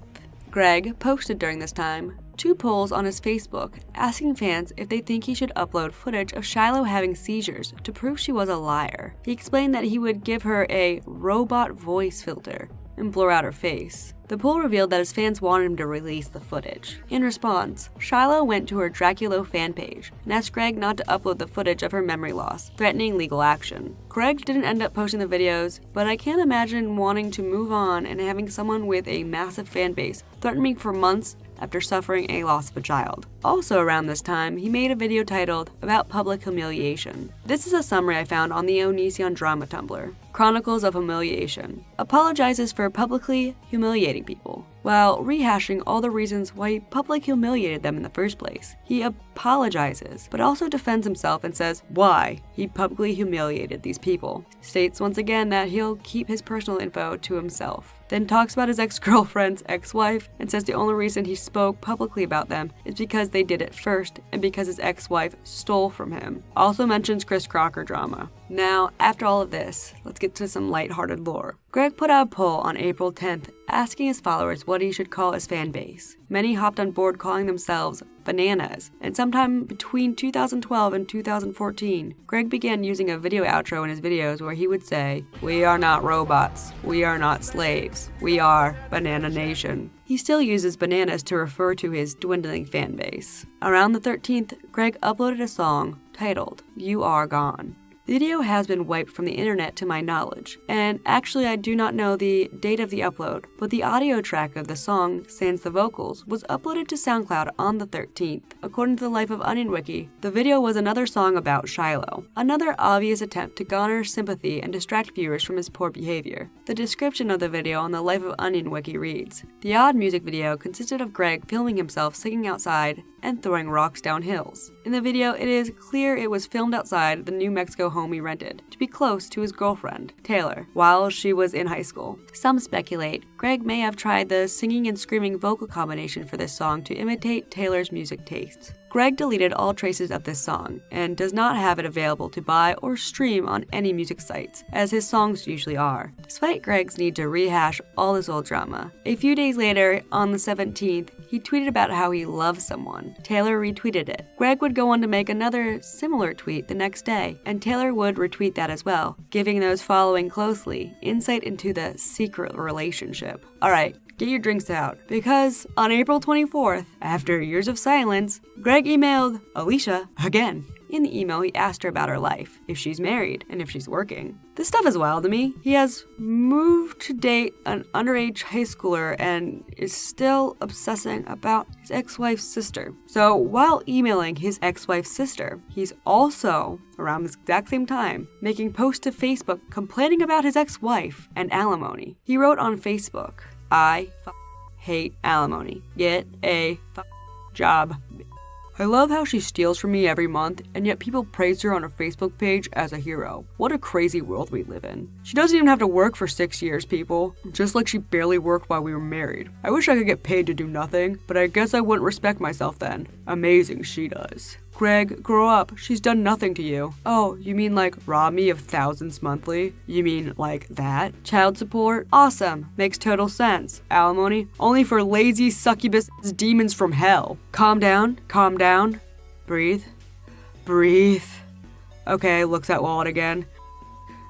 Greg posted during this time 2 polls on his Facebook asking fans if they think he should upload footage of Shiloh having seizures to prove she was a liar. He explained that he would give her a robot voice filter and blur out her face. The poll revealed that his fans wanted him to release the footage. In response, Shiloh went to her Draculo fan page and asked Greg not to upload the footage of her memory loss, threatening legal action. Greg didn't end up posting the videos, but I can't imagine wanting to move on and having someone with a massive fan base threaten me for months after suffering a loss of a child. Also around this time, he made a video titled About Public Humiliation. This is a summary I found on the Onision drama Tumblr. Chronicles of Humiliation. Apologizes for publicly humiliating people, while rehashing all the reasons why he publicly humiliated them in the first place. He apologizes, but also defends himself and says why he publicly humiliated these people. States once again that he'll keep his personal info to himself. Then talks about his ex-girlfriend's ex-wife and says the only reason he spoke publicly about them is because they did it first and because his ex-wife stole from him. Also mentions Chris Crocker drama. Now, after all of this, let's get to some lighthearted lore. Greg put out a poll on April 10th asking his followers what he should call his fan base. Many hopped on board calling themselves Bananas, and sometime between 2012 and 2014, Greg began using a video outro in his videos where he would say, "We are not robots, we are not slaves, we are Banana Nation." He still uses bananas to refer to his dwindling fan base. Around the 13th, Greg uploaded a song titled You Are Gone. The video has been wiped from the internet to my knowledge, and actually I do not know the date of the upload, but the audio track of the song, sans the vocals, was uploaded to SoundCloud on the 13th. According to the Life of Onion wiki, the video was another song about Shiloh, another obvious attempt to garner sympathy and distract viewers from his poor behavior. The description of the video on the Life of Onion wiki reads, the odd music video consisted of Greg filming himself singing outside and throwing rocks down hills. In the video, it is clear it was filmed outside the New Mexico home he rented to be close to his girlfriend, Taylor, while she was in high school. Some speculate Greg may have tried the singing and screaming vocal combination for this song to imitate Taylor's music tastes. Greg deleted all traces of this song and does not have it available to buy or stream on any music sites, as his songs usually are, despite Greg's need to rehash all his old drama. A few days later, on the 17th, he tweeted about how he loves someone. Taylor retweeted it. Greg would go on to make another similar tweet the next day, and Taylor would retweet that as well, giving those following closely insight into the secret relationship. Alright, get your drinks out, because on April 24th, after years of silence, Greg emailed Alicia again. In the email, he asked her about her life, if she's married, and if she's working. This stuff is wild to me. He has moved to date an underage high schooler and is still obsessing about his ex-wife's sister. So while emailing his ex-wife's sister, he's also, around this exact same time, making posts to Facebook complaining about his ex-wife and alimony. He wrote on Facebook, I hate alimony. Get a job. I love how she steals from me every month, and yet people praise her on her Facebook page as a hero. What a crazy world we live in. She doesn't even have to work for 6 years, people. Just like she barely worked while we were married. I wish I could get paid to do nothing, but I guess I wouldn't respect myself then. Amazing she does. Greg, grow up. She's done nothing to you. Oh, you mean like rob me of thousands monthly? You mean like that? Child support? Awesome. Makes total sense. Alimony? Only for lazy succubus demons from hell. Calm down. Calm down. Breathe. Breathe. Okay, looks at wallet again.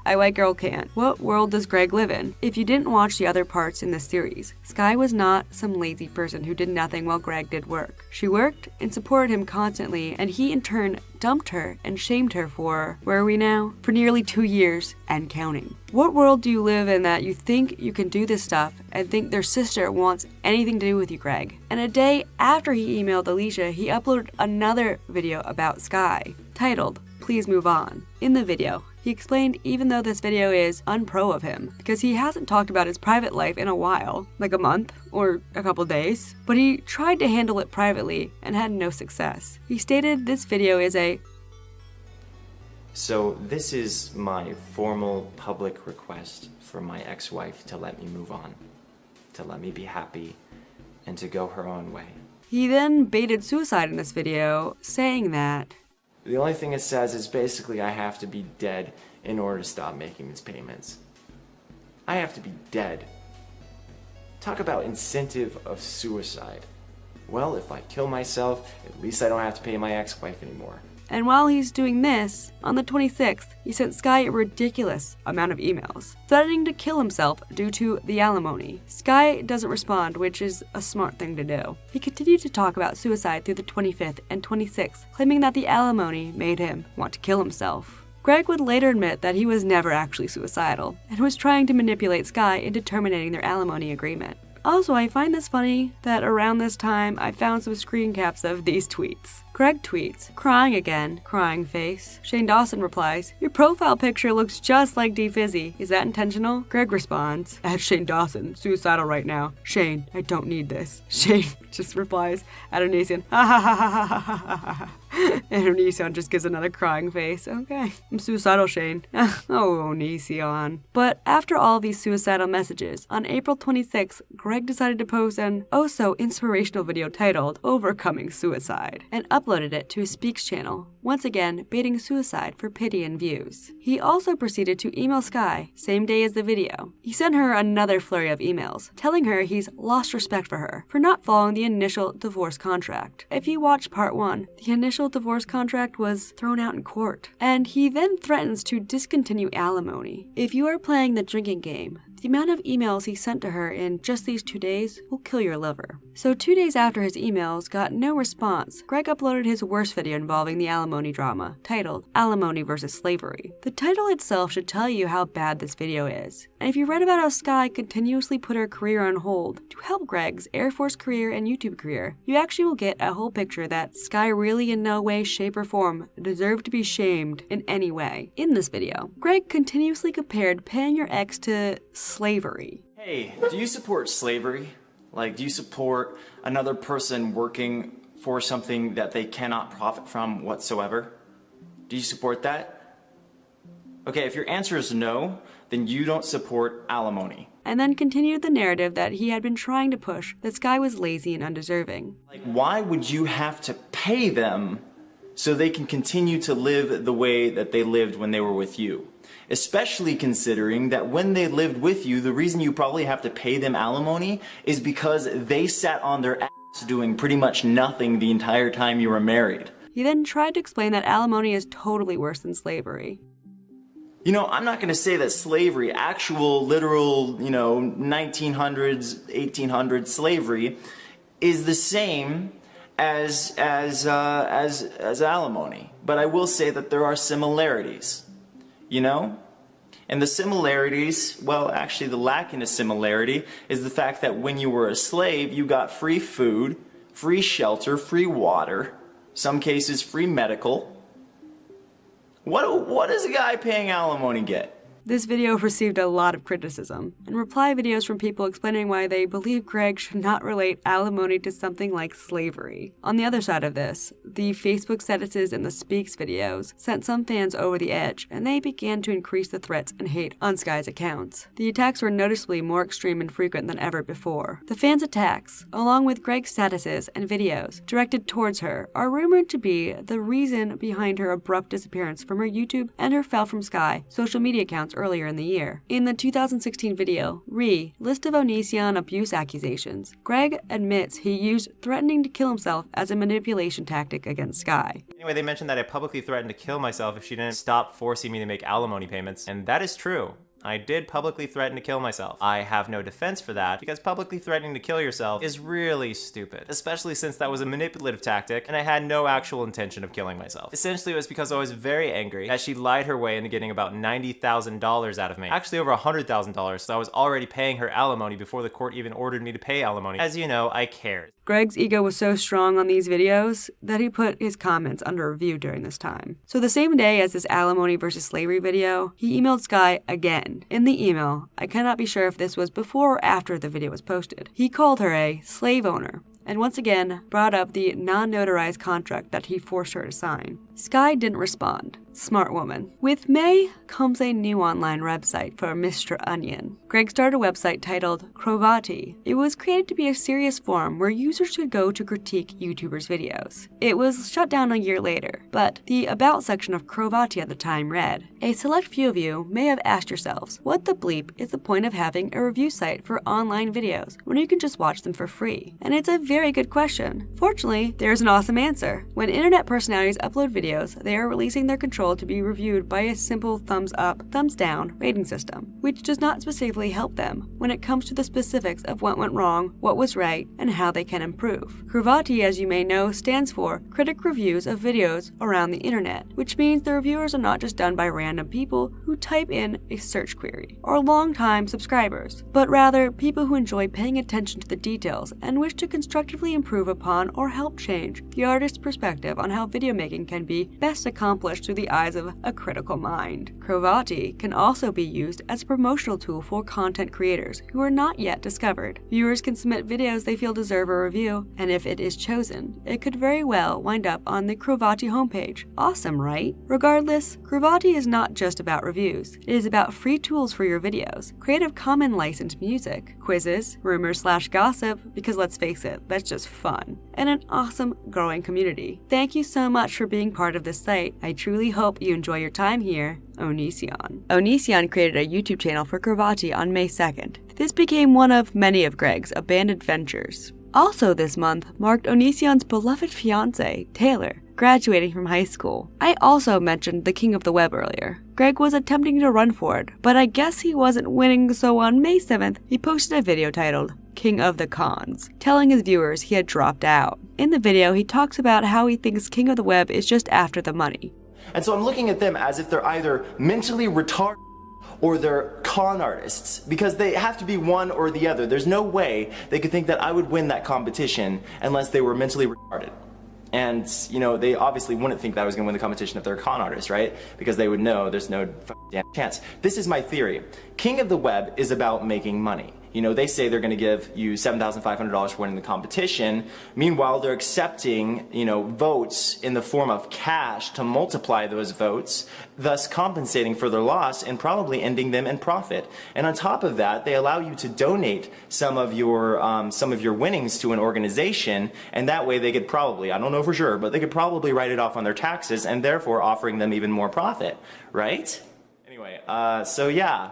I white girl can't. What world does Greg live in? If you didn't watch the other parts in this series, Sky was not some lazy person who did nothing while Greg did work. She worked and supported him constantly, and he in turn dumped her and shamed her for, where are we now? For nearly 2 years and counting. What world do you live in that you think you can do this stuff and think their sister wants anything to do with you, Greg? And a day after he emailed Alicia, he uploaded another video about Sky, titled, Please Move On. In the video, he explained even though this video is unpro of him, because he hasn't talked about his private life in a while, like a month or a couple days, but he tried to handle it privately and had no success. He stated this video is a
So this is my formal public request for my ex-wife to let me move on, to let me be happy, and to go her own way.
He then baited suicide in this video, saying that
The only thing it says is basically I have to be dead in order to stop making these payments. I have to be dead. Talk about incentive of suicide. Well, if I kill myself, at least I don't have to pay my ex-wife anymore.
And while he's doing this, on the 26th, he sent Sky a ridiculous amount of emails, threatening to kill himself due to the alimony. Sky doesn't respond, which is a smart thing to do. He continued to talk about suicide through the 25th and 26th, claiming that the alimony made him want to kill himself. Greg would later admit that he was never actually suicidal, and was trying to manipulate Sky into terminating their alimony agreement. Also, I find this funny that around this time, I found some screen caps of these tweets. Greg tweets, crying again, crying face. Shane Dawson replies, your profile picture looks just like D Fizzy. Is that intentional? Greg responds, at Shane Dawson, suicidal right now. Shane, I don't need this. Shane just replies, at Onision, ha ha ha ha ha ha ha ha. And Onision just gives another crying face. Okay, I'm suicidal, Shane. Oh, Onision. But after all these suicidal messages, on April 26th, Greg decided to post an oh-so-inspirational video titled Overcoming Suicide, and uploaded it to his Speaks channel, once again baiting suicide for pity and views. He also proceeded to email Sky, same day as the video. He sent her another flurry of emails, telling her he's lost respect for her for not following the initial divorce contract. If you watch part 1, the initial divorce contract was thrown out in court, and he then threatens to discontinue alimony. If you are playing the drinking game, the amount of emails he sent to her in just these 2 days will kill your liver. So 2 days after his emails got no response, Greg uploaded his worst video involving the alimony drama, titled Alimony versus Slavery. The title itself should tell you how bad this video is. And if you read about how Sky continuously put her career on hold to help Greg's Air Force career and YouTube career, you actually will get a whole picture that Sky really in no way, shape, or form deserved to be shamed in any way. In this video, Greg continuously compared paying your ex to slavery.
Hey, do you support slavery? Like, do you support another person working for something that they cannot profit from whatsoever? Do you support that? Okay, if your answer is no, then you don't support alimony.
And then continued the narrative that he had been trying to push, that Sky was lazy and undeserving.
Like, why would you have to pay them so they can continue to live the way that they lived when they were with you? Especially considering that when they lived with you, the reason you probably have to pay them alimony is because they sat on their ass doing pretty much nothing the entire time you were married.
He then tried to explain that alimony is totally worse than slavery.
You know, I'm not going to say that slavery, actual, literal, 1900s, 1800s slavery, is the same as alimony. But I will say that there are similarities, And the similarities, well, actually the lack in a similarity is the fact that when you were a slave, you got free food, free shelter, free water, some cases free medical. What does a guy paying alimony get?
This video received a lot of criticism, and reply videos from people explaining why they believe Greg should not relate alimony to something like slavery. On the other side of this, the Facebook statuses and the Speaks videos sent some fans over the edge, and they began to increase the threats and hate on Sky's accounts. The attacks were noticeably more extreme and frequent than ever before. The fans' attacks, along with Greg's statuses and videos directed towards her, are rumored to be the reason behind her abrupt disappearance from her YouTube and her Fell from Sky social media accounts earlier in the year. In the 2016 video, List of Onision abuse accusations, Greg admits he used threatening to kill himself as a manipulation tactic against Sky.
Anyway, they mentioned that I publicly threatened to kill myself if she didn't stop forcing me to make alimony payments, and that is true. I did publicly threaten to kill myself. I have no defense for that, because publicly threatening to kill yourself is really stupid, especially since that was a manipulative tactic and I had no actual intention of killing myself. Essentially, it was because I was very angry that she lied her way into getting about $90,000 out of me. Actually over $100,000, so I was already paying her alimony before the court even ordered me to pay alimony. As you know, I cared.
Greg's ego was so strong on these videos that he put his comments under review during this time. So the same day as this alimony versus slavery video, he emailed Sky again. In the email, I cannot be sure if this was before or after the video was posted, he called her a slave owner, and once again brought up the non-notarized contract that he forced her to sign. Sky didn't respond. Smart woman. With May comes a new online website for Mr. Onion. Greg started a website titled Crovati. It was created to be a serious forum where users could go to critique YouTubers' videos. It was shut down a year later, but the About section of Crovati at the time read, "A select few of you may have asked yourselves, what the bleep is the point of having a review site for online videos when you can just watch them for free? And it's a very good question. Fortunately, there's an awesome answer. When internet personalities upload videos, they are releasing their control to be reviewed by a simple thumbs up, thumbs down rating system, which does not specifically help them when it comes to the specifics of what went wrong, what was right, and how they can improve. Crovati, as you may know, stands for Critic Reviews of Videos Around the Internet, which means the reviewers are not just done by random people who type in a search query, or long-time subscribers, but rather people who enjoy paying attention to the details and wish to constructively improve upon or help change the artist's perspective on how video making can be best accomplished through the eyes of a critical mind. Crovati can also be used as a promotional tool for content creators who are not yet discovered. Viewers can submit videos they feel deserve a review, and if it is chosen, it could very well wind up on the Crovati homepage. Awesome, right? Regardless, Crovati is not just about reviews. It is about free tools for your videos, Creative Commons licensed music, quizzes, rumors/gossip, because let's face it, that's just fun, and an awesome growing community. Thank you so much for being part of this site. I truly hope you enjoy your time here, Onision. Onision created a YouTube channel for Crovati on May 2nd. This became one of many of Greg's abandoned ventures. Also this month marked Onision's beloved fiancé, Taylor, graduating from high school. I also mentioned the King of the Web earlier. Greg was attempting to run for it, but I guess he wasn't winning, so on May 7th, he posted a video titled King of the Cons, telling his viewers he had dropped out. In the video, he talks about how he thinks King of the Web is just after the money.
And so I'm looking at them as if they're either mentally retarded or they're con artists, because they have to be one or the other. There's no way they could think that I would win that competition unless they were mentally retarded. And, you know, they obviously wouldn't think that I was going to win the competition if they're a con artist, right? Because they would know there's no damn chance. This is my theory. King of the Web is about making money. You know, they say they're going to give you $7,500 for winning the competition. Meanwhile, they're accepting, you know, votes in the form of cash to multiply those votes, thus compensating for their loss and probably ending them in profit. And on top of that, they allow you to donate some of your winnings to an organization, and that way they could probably, I don't know for sure, but they could probably write it off on their taxes, and therefore offering them even more profit, right? Anyway, so yeah.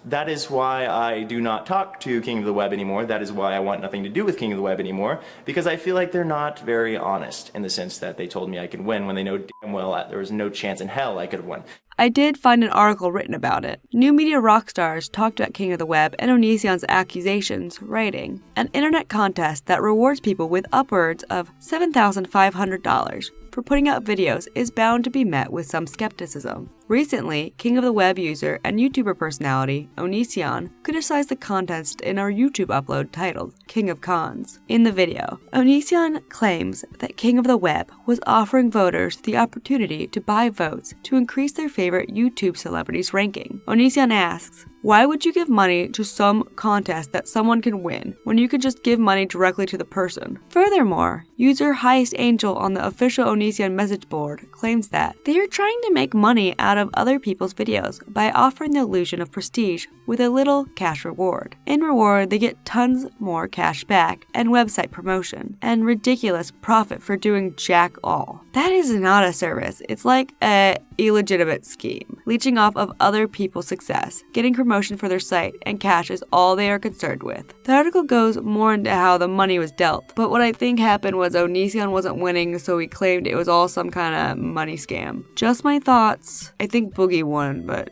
That is why I do not talk to King of the Web anymore. That is why I want nothing to do with King of the Web anymore, because I feel like they're not very honest in the sense that they told me I could win when they know damn well there was no chance in hell I could have won.
I did find an article written about it. New media rock stars talked about King of the Web and Onision's accusations, writing, "An internet contest that rewards people with upwards of $7,500 for putting out videos is bound to be met with some skepticism. Recently, King of the Web user and YouTuber personality Onision criticized the contest in our YouTube upload titled King of Cons. In the video, Onision claims that King of the Web was offering voters the opportunity to buy votes to increase their favorite YouTube celebrities' ranking. Onision asks, "Why would you give money to some contest that someone can win when you could just give money directly to the person?" Furthermore, user Highest Angel on the official Onision message board claims that they are trying to make money out of other people's videos by offering the illusion of prestige with a little cash reward. In reward, they get tons more cash back and website promotion, and ridiculous profit for doing jack all. That is not a service. It's like a illegitimate scheme, leeching off of other people's success, getting promotion for their site, and cash is all they are concerned with. The article goes more into how the money was dealt, but what I think happened was Onision wasn't winning, so he claimed it was all some kind of money scam. Just my thoughts. I think Boogie won, but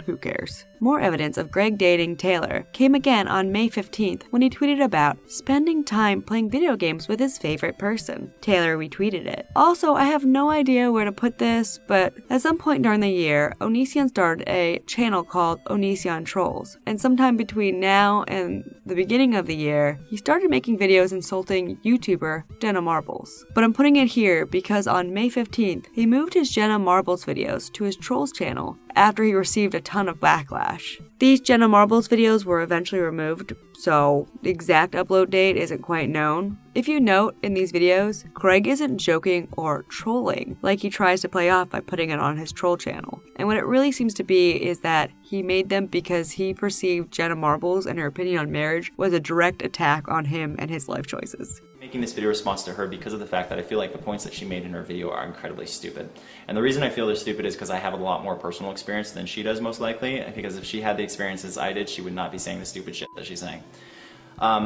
who cares? More evidence of Greg dating Taylor came again on May 15th when he tweeted about spending time playing video games with his favorite person. Taylor retweeted it. Also, I have no idea where to put this, but at some point during the year, Onision started a channel called Onision Trolls, and sometime between now and the beginning of the year, he started making videos insulting YouTuber Jenna Marbles. But I'm putting it here because on May 15th, he moved his Jenna Marbles videos to his Trolls channel after he received a ton of backlash. These Jenna Marbles videos were eventually removed, so the exact upload date isn't quite known. If you note in these videos, Greg isn't joking or trolling like he tries to play off by putting it on his troll channel. And what it really seems to be is that he made them because he perceived Jenna Marbles and her opinion on marriage was a direct attack on him and his life choices.
Making this video response to her because of the fact that I feel like the points that she made in her video are incredibly stupid. And the reason I feel they're stupid is because I have a lot more personal experience than she does, most likely, because if she had the experiences I did, she would not be saying the stupid shit that she's saying.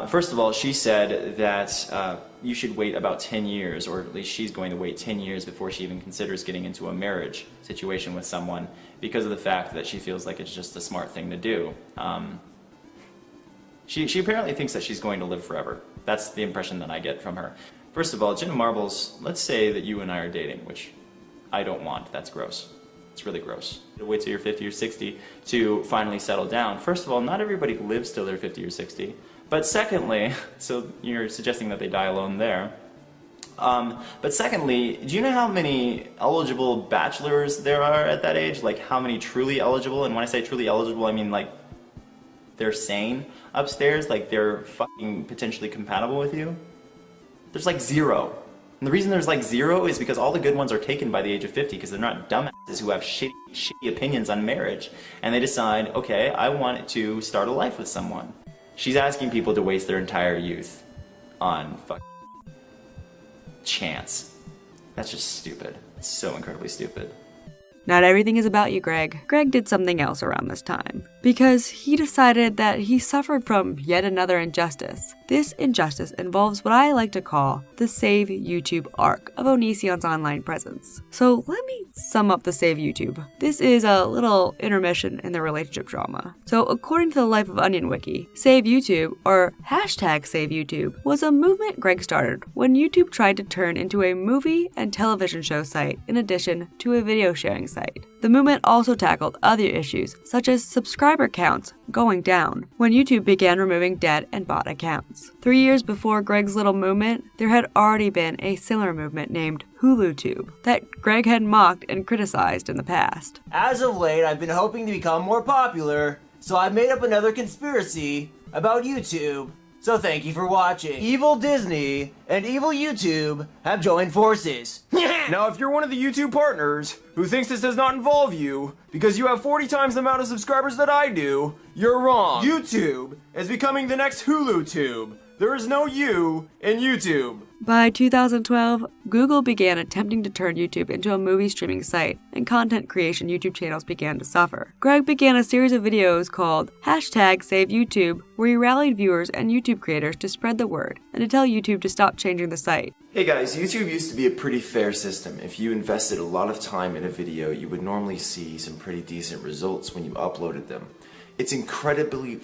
First of all, she said that you should wait about 10 years, or at least she's going to wait 10 years before she even considers getting into a marriage situation with someone because of the fact that she feels like it's just a smart thing to do. She apparently thinks that she's going to live forever. That's the impression that I get from her. First of all, Jenna Marbles, let's say that you and I are dating, which I don't want. That's gross. It's really gross. Wait till you're 50 or 60 to finally settle down. First of all, not everybody lives till they're 50 or 60. But secondly, so you're suggesting that they die alone there. But secondly, do you know how many eligible bachelors there are at that age? Like how many truly eligible? And when I say truly eligible, I mean like they're sane upstairs, like they're fucking potentially compatible with you. There's like 0. And the reason there's like 0 is because all the good ones are taken by the age of 50 because they're not dumbasses who have shitty opinions on marriage. And they decide, okay, I want to start a life with someone. She's asking people to waste their entire youth on fucking chance. That's just stupid. It's so incredibly stupid.
Not everything is about you, Greg. Greg did something else around this time, because he decided that he suffered from yet another injustice. This injustice involves what I like to call the Save YouTube arc of Onision's online presence. So let me sum up the Save YouTube. This is a little intermission in the relationship drama. So according to the Life of Onion wiki, Save YouTube, or hashtag Save YouTube, was a movement Greg started when YouTube tried to turn into a movie and television show site in addition to a video sharing site. The movement also tackled other issues, such as subscriber counts going down, when YouTube began removing dead and bot accounts. 3 years before Greg's little movement, there had already been a similar movement named HuluTube that Greg had mocked and criticized in the past.
As of late, I've been hoping to become more popular, so I made up another conspiracy about YouTube. So thank you for watching. Evil Disney and evil YouTube have joined forces.
Now, if you're one of the YouTube partners who thinks this does not involve you because you have 40 times the amount of subscribers that I do, you're wrong. YouTube is becoming the next HuluTube. There is no you in YouTube.
By 2012, Google began attempting to turn YouTube into a movie streaming site, and content creation YouTube channels began to suffer. Greg began a series of videos called hashtag Save YouTube, where he rallied viewers and YouTube creators to spread the word and to tell YouTube to stop changing the site.
Hey guys, YouTube used to be a pretty fair system. If you invested a lot of time in a video, you would normally see some pretty decent results when you uploaded them. It's incredibly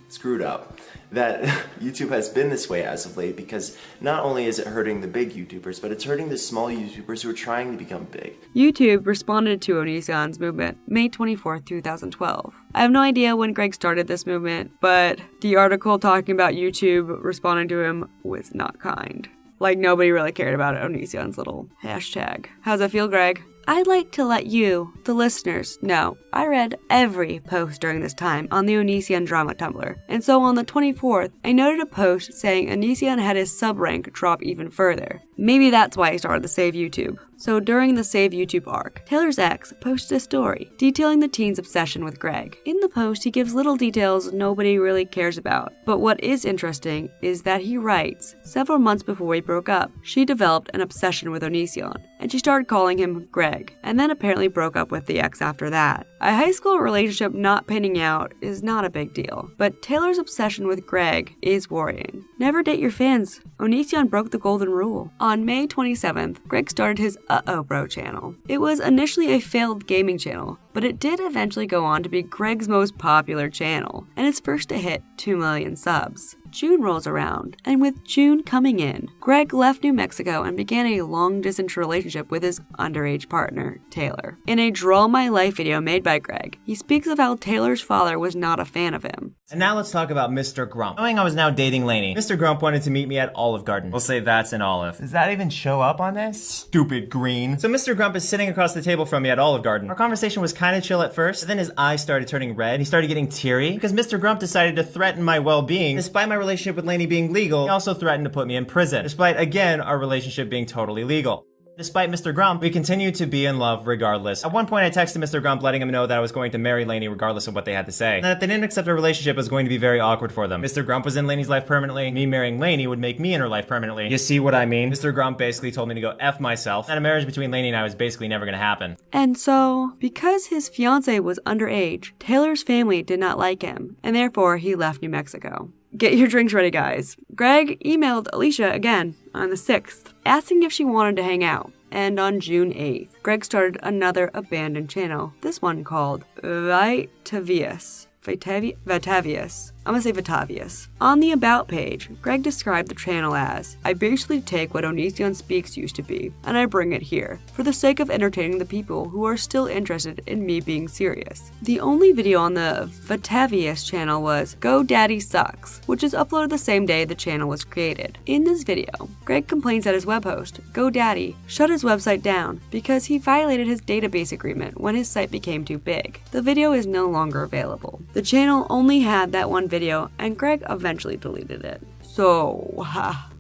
screwed up that YouTube has been this way as of late, because not only is it hurting the big YouTubers, but it's hurting the small YouTubers who are trying to become big.
YouTube responded to Onision's movement May 24, 2012. I have no idea when Greg started this movement, but the article talking about YouTube responding to him was not kind. Like, nobody really cared about Onision's little hashtag. How's it feel, Greg? I'd like to let you, the listeners, know I read every post during this time on the Onision drama Tumblr, and so on the 24th, I noted a post saying Onision had his sub rank drop even further. Maybe that's why he started the Save YouTube. So during the Save YouTube arc, Taylor's ex posted a story detailing the teen's obsession with Greg. In the post, he gives little details nobody really cares about, but what is interesting is that he writes, several months before we broke up, she developed an obsession with Onision, and she started calling him Greg, and then apparently broke up with the ex after that. A high school relationship not panning out is not a big deal, but Taylor's obsession with Greg is worrying. Never date your fans. Onision broke the golden rule. On May 27th, Greg started his Uh-Oh Bro channel. It was initially a failed gaming channel, but it did eventually go on to be Greg's most popular channel, and its first to hit 2 million subs. June rolls around, and with June coming in, Greg left New Mexico and began a long-distance relationship with his underage partner, Taylor. In a Draw My Life video made by Greg, he speaks of how Taylor's father was not a fan of him.
And now let's talk about Mr. Grump. Knowing I was now dating Lainey, Mr. Grump wanted to meet me at Olive Garden. We'll say that's an olive. Does that even show up on this? Stupid green. So Mr. Grump is sitting across the table from me at Olive Garden. Our conversation was kind of chill at first, but then his eyes started turning red. He started getting teary because Mr. Grump decided to threaten my well-being. Despite my relationship with Lainey being legal, he also threatened to put me in prison, despite, again, our relationship being totally legal. Despite Mr. Grump, we continued to be in love regardless. At one point, I texted Mr. Grump letting him know that I was going to marry Lainey regardless of what they had to say, and that if they didn't accept our relationship, it was going to be very awkward for them. Mr. Grump was in Lainey's life permanently. Me marrying Lainey would make me in her life permanently. You see what I mean? Mr. Grump basically told me to go F myself, and a marriage between Lainey and I was basically never gonna happen.
And so, because his fiancée was underage, Taylor's family did not like him, and therefore he left New Mexico. Get your drinks ready, guys. Greg emailed Alicia again on the 6th, asking if she wanted to hang out. And on June 8th, Greg started another abandoned channel, this one called Vitavius. I'm gonna say Vitavius. On the About page, Greg described the channel as, I basically take what Onision Speaks used to be, and I bring it here, for the sake of entertaining the people who are still interested in me being serious. The only video on the Vitavius channel was Go Daddy Sucks, which is uploaded the same day the channel was created. In this video, Greg complains that his web host, GoDaddy, shut his website down because he violated his database agreement when his site became too big. The video is no longer available. The channel only had that one video, and Greg eventually deleted it. So,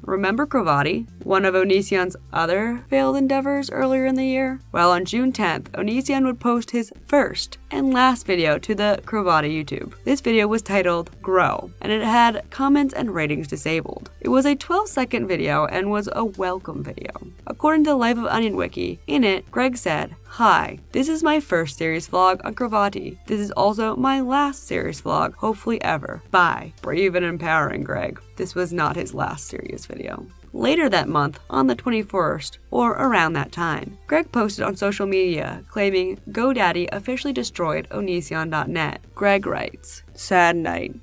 remember Cravati, one of Onision's other failed endeavors earlier in the year? Well, on June 10th, Onision would post his first and last video to the Cravati YouTube. This video was titled Grow, and it had comments and ratings disabled. It was a 12-second video and was a welcome video. According to the Life of Onion wiki, in it, Greg said, Hi, this is my first series vlog on Cravati. This is also my last series vlog, hopefully ever. Bye. Brave and empowering, Greg. This was not his last serious video. Later that month, on the 21st, or around that time, Greg posted on social media claiming GoDaddy officially destroyed Onision.net. Greg writes, Sad night, ...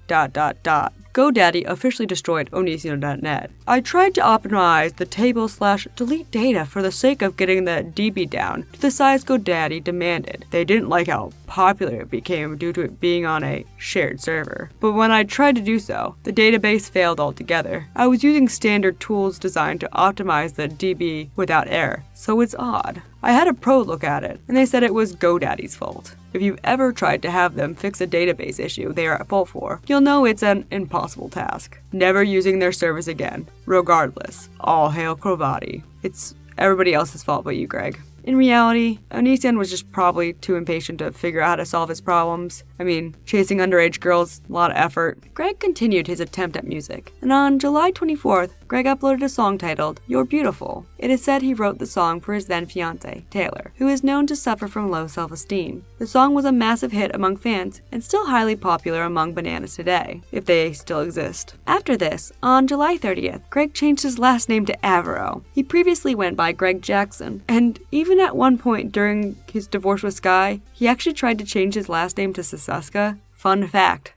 GoDaddy officially destroyed Onision.net. I tried to optimize the table/delete data for the sake of getting the DB down to the size GoDaddy demanded. They didn't like how popular it became due to it being on a shared server. But when I tried to do so, the database failed altogether. I was using standard tools designed to optimize the DB without error, so it's odd. I had a pro look at it, and they said it was GoDaddy's fault. If you've ever tried to have them fix a database issue they are at fault for, you'll know it's an impossible task. Never using their service again. Regardless, all hail Cravati. It's everybody else's fault but you, Greg. In reality, Onision was just probably too impatient to figure out how to solve his problems. I mean, chasing underage girls, a lot of effort. Greg continued his attempt at music, and on July 24th, Greg uploaded a song titled, You're Beautiful. It is said he wrote the song for his then fiancée, Taylor, who is known to suffer from low self-esteem. The song was a massive hit among fans, and still highly popular among bananas today, if they still exist. After this, on July 30th, Greg changed his last name to Avero. He previously went by Greg Jackson, and even at one point during his divorce with Sky, he actually tried to change his last name to Sasaska. Fun fact.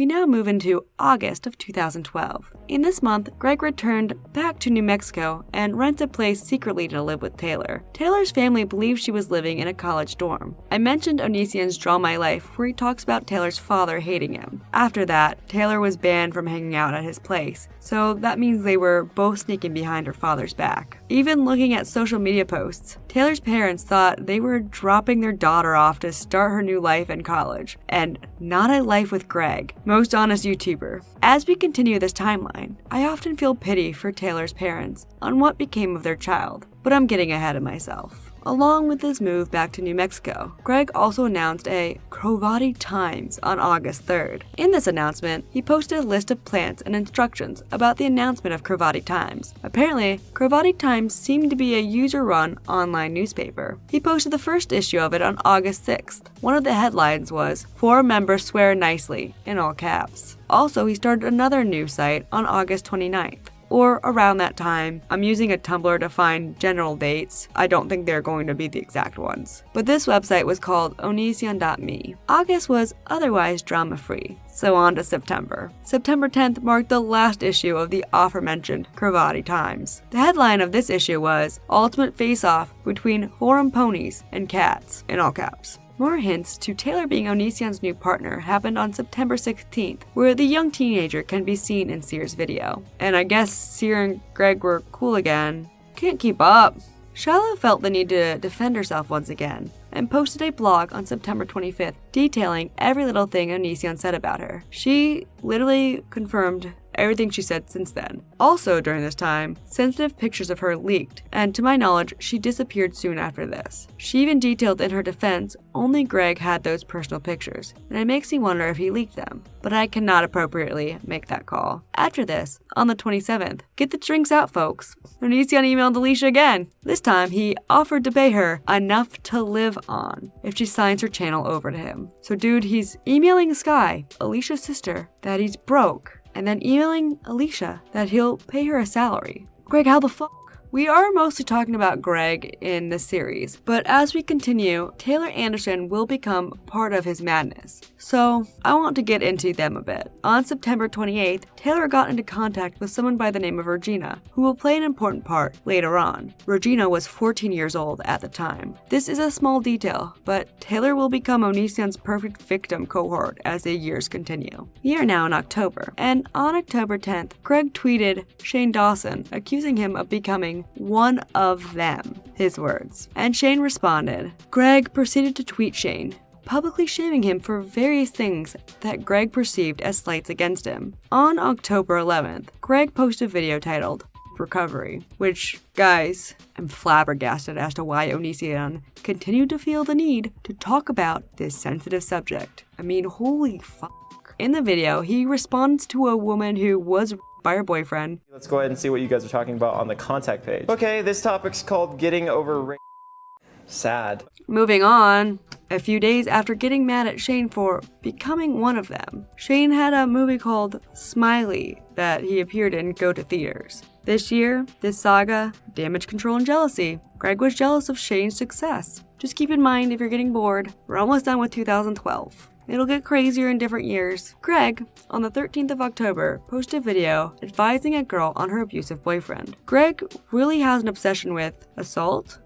We now move into August of 2012. In this month, Greg returned back to New Mexico and rents a place secretly to live with Taylor. Taylor's family believes she was living in a college dorm. I mentioned Onision's Draw My Life, where he talks about Taylor's father hating him. After that, Taylor was banned from hanging out at his place, so that means they were both sneaking behind her father's back. Even looking at social media posts, Taylor's parents thought they were dropping their daughter off to start her new life in college, and not a life with Greg, most honest YouTuber. As we continue this timeline, I often feel pity for Taylor's parents on what became of their child, but I'm getting ahead of myself. Along with his move back to New Mexico, Greg also announced a Crovati Times on August 3rd. In this announcement, he posted a list of plans and instructions about the announcement of Crovati Times. Apparently, Crovati Times seemed to be a user-run online newspaper. He posted the first issue of it on August 6th. One of the headlines was, "4 members swear nicely," in all caps. Also, he started another news site on August 29th. Or around that time. I'm using a Tumblr to find general dates. I don't think they're going to be the exact ones. But this website was called onision.me. August was otherwise drama-free. So on to September. September 10th marked the last issue of the aforementioned Crovati Times. The headline of this issue was, "Ultimate Face-Off Between Forum Ponies and Cats," in all caps. More hints to Taylor being Onision's new partner happened on September 16th, where the young teenager can be seen in Sear's video. And I guess Sear and Greg were cool again. Can't keep up. Shiloh felt the need to defend herself once again, and posted a blog on September 25th detailing every little thing Onision said about her. She literally confirmed everything she said since then. Also during this time, sensitive pictures of her leaked, and to my knowledge, she disappeared soon after this. She even detailed in her defense only Greg had those personal pictures, and it makes me wonder if he leaked them, but I cannot appropriately make that call. After this, on the 27th, get the drinks out folks. Onision emailed Alicia again. This time, he offered to pay her enough to live on if she signs her channel over to him. So dude, he's emailing Sky, Alicia's sister, that he's broke, and then emailing Alicia that he'll pay her a salary. Greg, how the fuck? We are mostly talking about Greg in this series, but as we continue, Taylor Anderson will become part of his madness. So, I want to get into them a bit. On September 28th, Taylor got into contact with someone by the name of Regina, who will play an important part later on. Regina was 14 years old at the time. This is a small detail, but Taylor will become Onision's perfect victim cohort as the years continue. We are now in October, and on October 10th, Greg tweeted Shane Dawson, accusing him of becoming one of them, his words. And Shane responded. Greg proceeded to tweet Shane, publicly shaming him for various things that Greg perceived as slights against him. On October 11th, Greg posted a video titled Recovery, which, guys, I'm flabbergasted as to why Onision continued to feel the need to talk about this sensitive subject. I mean, holy fuck. In the video, he responds to a woman who was by her boyfriend.
Let's go ahead and see what you guys are talking about on the contact page. Okay, this topic's called getting over sad.
Moving on, a few days after getting mad at Shane for becoming one of them, Shane had a movie called Smiley that he appeared in go to theaters. This year, this saga, damage control and jealousy. Greg was jealous of Shane's success. Just keep in mind if you're getting bored, we're almost done with 2012. It'll get crazier in different years. Greg, on the 13th of October, posted a video advising a girl on her abusive boyfriend. Greg really has an obsession with assault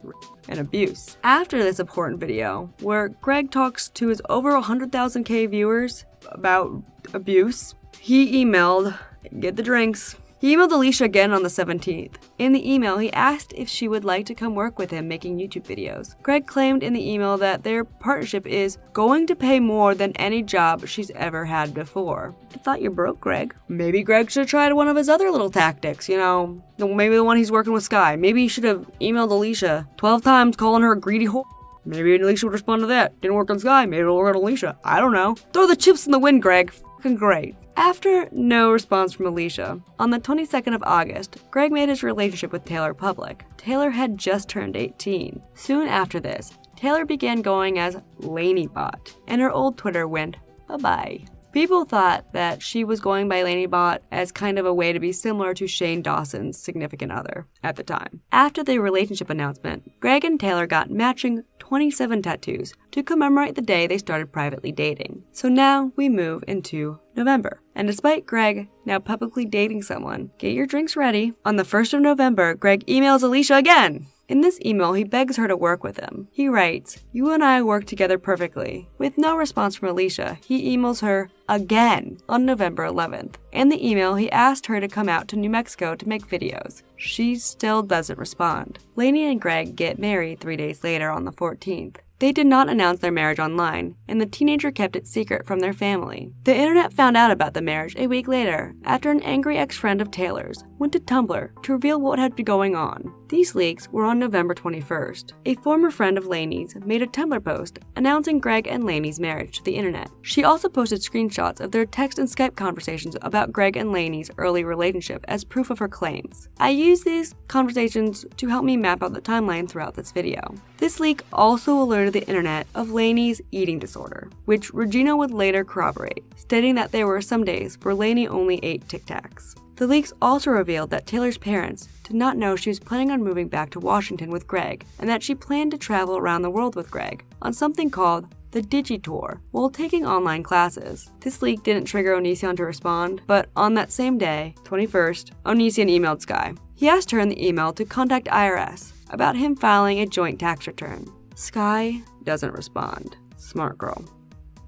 and abuse. After this important video, where Greg talks to his over 100,000K viewers about abuse, he emailed, get the drinks. He emailed Alicia again on the 17th. In the email, he asked if she would like to come work with him making YouTube videos. Greg claimed in the email that their partnership is going to pay more than any job she's ever had before. I thought you broke, Greg. Maybe Greg should have tried one of his other little tactics, you know, maybe the one he's working with Sky. Maybe he should have emailed Alicia 12 times calling her a greedy whore. Maybe Alicia would respond to that. Didn't work on Sky, maybe it'll work on Alicia. I don't know. Throw the chips in the wind, Greg. Fucking great. After no response from Alicia, on the 22nd of August, Greg made his relationship with Taylor public. Taylor had just turned 18. Soon after this, Taylor began going as LaneyBot, and her old Twitter went bye-bye. People thought that she was going by LaineyBot as kind of a way to be similar to Shane Dawson's significant other at the time. After the relationship announcement, Greg and Taylor got matching 27 tattoos to commemorate the day they started privately dating. So now we move into November. And despite Greg now publicly dating someone, get your drinks ready. On the 1st of November, Greg emails Alicia again. In this email, he begs her to work with him. He writes, "You and I work together perfectly." With no response from Alicia, he emails her again on November 11th. In the email, he asked her to come out to New Mexico to make videos. She still doesn't respond. Lainey and Greg get married 3 days later on the 14th. They did not announce their marriage online, and the teenager kept it secret from their family. The internet found out about the marriage a week later, after an angry ex-friend of Taylor's went to Tumblr to reveal what had been going on. These leaks were on November 21st. A former friend of Lainey's made a Tumblr post announcing Greg and Lainey's marriage to the internet. She also posted screenshots of their text and Skype conversations about Greg and Lainey's early relationship as proof of her claims. I use these conversations to help me map out the timeline throughout this video. This leak also alerted the internet of Lainey's eating disorder, which Regina would later corroborate, stating that there were some days where Lainey only ate Tic Tacs. The leaks also revealed that Taylor's parents did not know she was planning on moving back to Washington with Greg, and that she planned to travel around the world with Greg on something called the Digitour while taking online classes. This leak didn't trigger Onision to respond, but on that same day, 21st, Onision emailed Sky. He asked her in the email to contact IRS about him filing a joint tax return. Sky doesn't respond. Smart girl.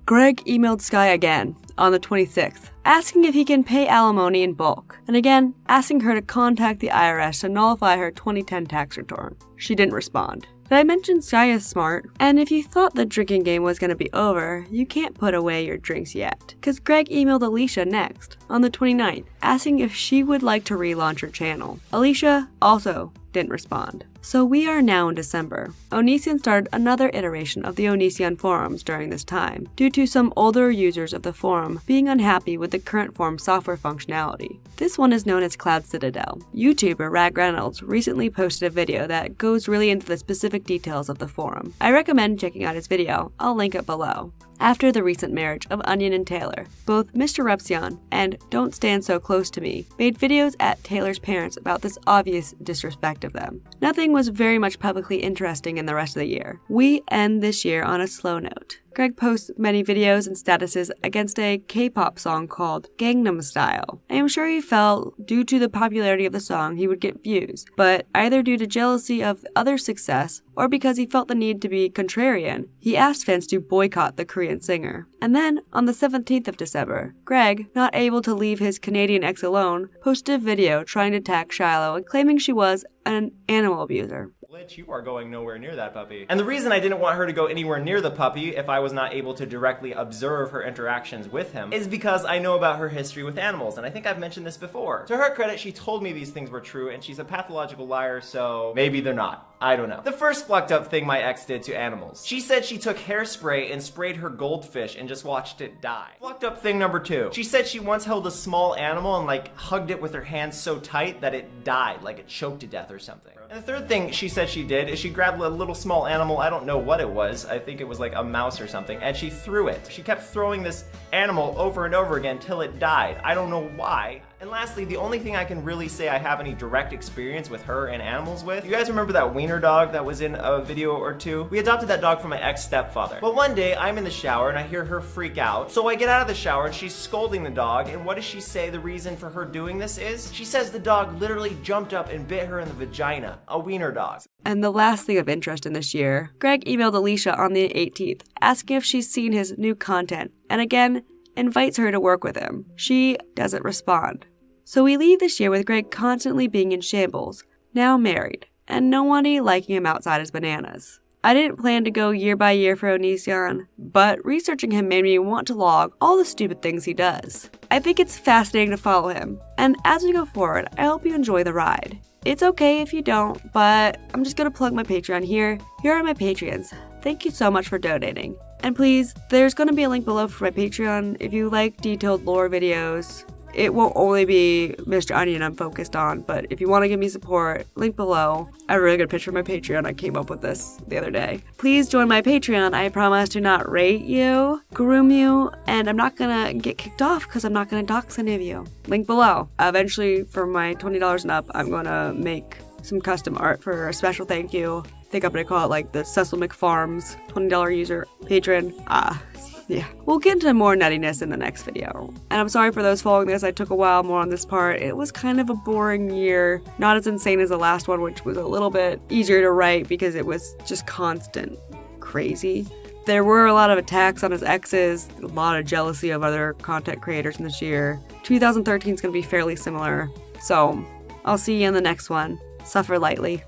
Greg emailed Sky again on the 26th, asking if he can pay alimony in bulk, and again asking her to contact the IRS to nullify her 2010 tax return. She didn't respond. Did I mention Sky is smart? And if you thought the drinking game was going to be over, you can't put away your drinks yet. Because Greg emailed Alicia next, on the 29th, asking if she would like to relaunch her channel. Alicia also didn't respond. So we are now in December. Onision started another iteration of the Onision forums during this time, due to some older users of the forum being unhappy with the current forum software functionality. This one is known as Cloud Citadel. YouTuber ragreynolds recently posted a video that goes really into the specific details of the forum. I recommend checking out his video, I'll link it below. After the recent marriage of Onion and Taylor, both Mr. Repsion and Don't Stand So Close to Me made videos at Taylor's parents about this obvious disrespect of them. Nothing was very much publicly interesting in the rest of the year. We end this year on a slow note. Greg posts many videos and statuses against a K-pop song called Gangnam Style. I am sure he felt due to the popularity of the song he would get views, but either due to jealousy of others' success or because he felt the need to be contrarian, he asked fans to boycott the Korean singer. And then, on the 17th of December, Greg, not able to leave his Canadian ex alone, posted a video trying to attack Shiloh and claiming she was an animal abuser.
You are going nowhere near that puppy. And the reason I didn't want her to go anywhere near the puppy if I was not able to directly observe her interactions with him is because I know about her history with animals, and I think I've mentioned this before. To her credit, she told me these things were true, and she's a pathological liar, so maybe they're not. I don't know. The first fucked up thing my ex did to animals. She said she took hairspray and sprayed her goldfish and just watched it die. Fucked up thing number 2. She said she once held a small animal and hugged it with her hands so tight that it died, like it choked to death or something. And the third thing she said she did is she grabbed a little small animal, I don't know what it was, I think it was like a mouse or something, and she threw it. She kept throwing this animal over and over again till it died. I don't know why. And lastly, the only thing I can really say I have any direct experience with her and animals with, you guys remember that wiener dog that was in a video or two? We adopted that dog from my ex-stepfather. But one day, I'm in the shower and I hear her freak out. So I get out of the shower and she's scolding the dog, and what does she say the reason for her doing this is? She says the dog literally jumped up and bit her in the vagina. A wiener dog.
And the last thing of interest in this year, Greg emailed Alicia on the 18th, asking if she's seen his new content, and again, invites her to work with him. She doesn't respond. So we leave this year with Greg constantly being in shambles, now married, and nobody liking him outside his bananas. I didn't plan to go year by year for Onision, but researching him made me want to log all the stupid things he does. I think it's fascinating to follow him, and as we go forward, I hope you enjoy the ride. It's okay if you don't, but I'm just gonna plug my Patreon here. Here are my Patreons. Thank you so much for donating. And please, there's gonna be a link below for my Patreon if you like detailed lore videos. it won't only be Mr. Onion I'm focused on, but if you want to give me support, link below. I have a really good picture of my Patreon. I came up with this the other day. Please join my Patreon. I promise to not rate you, groom you, and I'm not gonna get kicked off because I'm not gonna dox any of you. Link below. Eventually, for my $20 and up, I'm gonna make some custom art for a special thank you. I think I'm gonna call it like the Cecil Mcfarms $20 user patron. Yeah. We'll get into more nuttiness in the next video. And I'm sorry for those following this, I took a while more on this part. It was kind of a boring year. Not as insane as the last one, which was a little bit easier to write because it was just constant crazy. There were a lot of attacks on his exes, a lot of jealousy of other content creators in this year. 2013 is gonna be fairly similar. So, I'll see you in the next one. Suffer lightly.